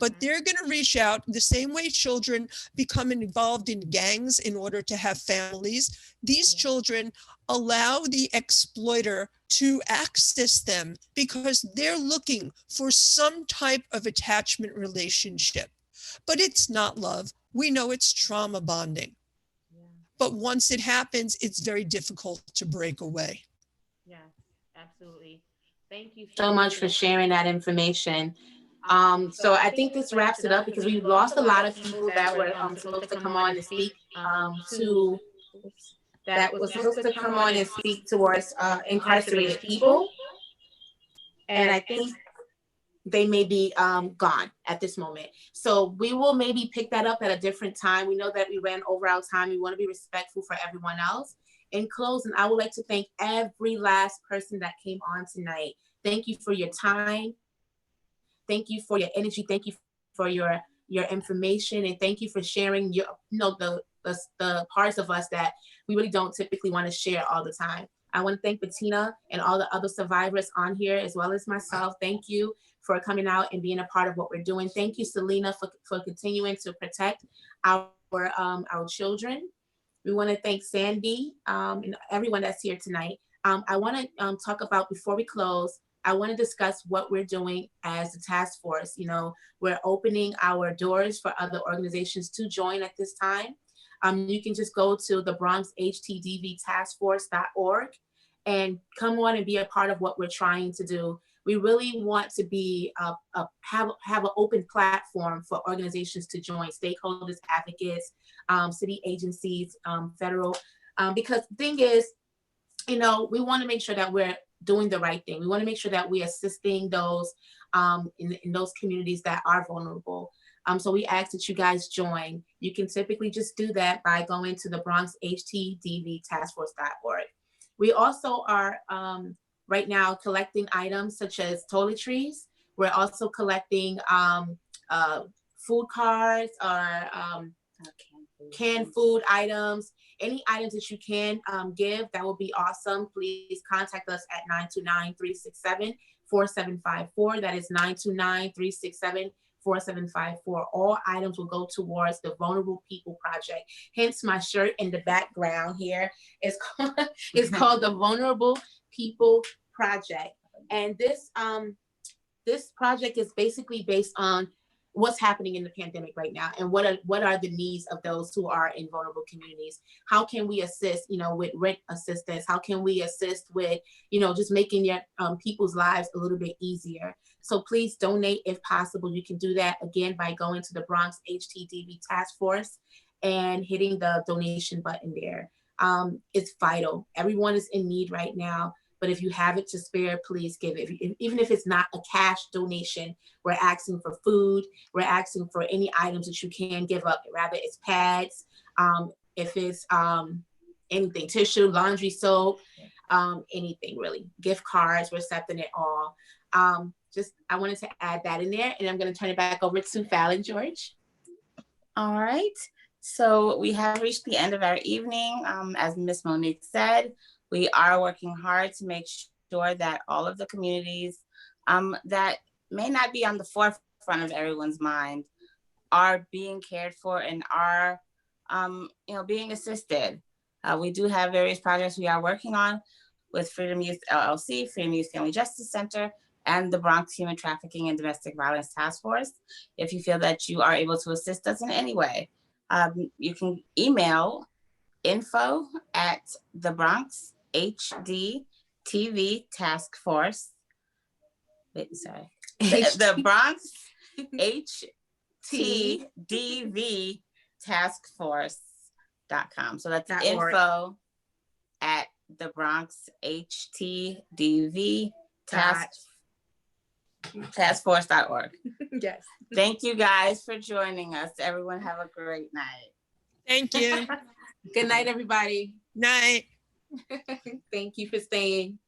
But they're going to reach out the same way children become involved in gangs in order to have families. These children allow the exploiter to access them because they're looking for some type of attachment relationship. But it's not love. We know it's trauma bonding. But once it happens, it's very difficult to break away. Yeah, absolutely. Thank you so much for sharing that information. So I think this wraps it up because we've lost a lot of people that were supposed to come on and speak towards incarcerated people. And I think they may be gone at this moment. So we will maybe pick that up at a different time. We know that we ran over our time. We want to be respectful for everyone else. In closing, I would like to thank every last person that came on tonight. Thank you for your time. Thank you for your energy. Thank you for your information, and thank you for sharing the parts of us that we really don't typically want to share all the time. I want to thank Bettina and all the other survivors on here, as well as myself. Thank you for coming out and being a part of what we're doing. Thank you, Selena, for continuing to protect our children. We want to thank Sandy and everyone that's here tonight. I want to talk about, before we close, I want to discuss what we're doing as a task force. We're opening our doors for other organizations to join at this time. You can just go to the BronxHTDVTaskforce.org and come on and be a part of what we're trying to do. We really want to be have an open platform for organizations to join, stakeholders, advocates, city agencies, federal, because the thing is, we want to make sure that we're doing the right thing. We want to make sure that we're assisting those in those communities that are vulnerable. So we ask that you guys join. You can typically just do that by going to the BronxHTDVTaskForce.org. We also are right now collecting items such as toiletries. We're also collecting food cards or canned food items. Any items that you can give, that will be awesome. Please contact us at 929-367-4754. That is 929-367-4754. All items will go towards the Vulnerable People Project. Hence my shirt in the background here is called the Vulnerable People Project. And this project is basically based on what's happening in the pandemic right now, and what are the needs of those who are in vulnerable communities. How can we assist, with rent assistance? How can we assist with, just making your people's lives a little bit easier? So please donate if possible. You can do that again by going to the Bronx HTDV Task Force and hitting the donation button there. It's vital. Everyone is in need right now. But if you have it to spare, please give it. Even if it's not a cash donation, we're asking for food. We're asking for any items that you can give up. Rather, it's pads, if it's anything, tissue, laundry soap, anything really. Gift cards, we're accepting it all. I wanted to add that in there, and I'm going to turn it back over to Fallon George. All right. So we have reached the end of our evening. As Ms. Monique said, we are working hard to make sure that all of the communities that may not be on the forefront of everyone's mind are being cared for and are, being assisted. We do have various projects we are working on with Freedom Youth LLC, Freedom Youth Family Justice Center, and the Bronx Human Trafficking and Domestic Violence Task Force. If you feel that you are able to assist us in any way, you can email info at the Bronx HDTV Task Force. The Bronx HTDV Task Force.com. So that's info at the Bronx HTDV Task Force.org. Yes. Thank you guys for joining us. Everyone have a great night. Thank you. Good night, everybody. Night. Thank you for staying.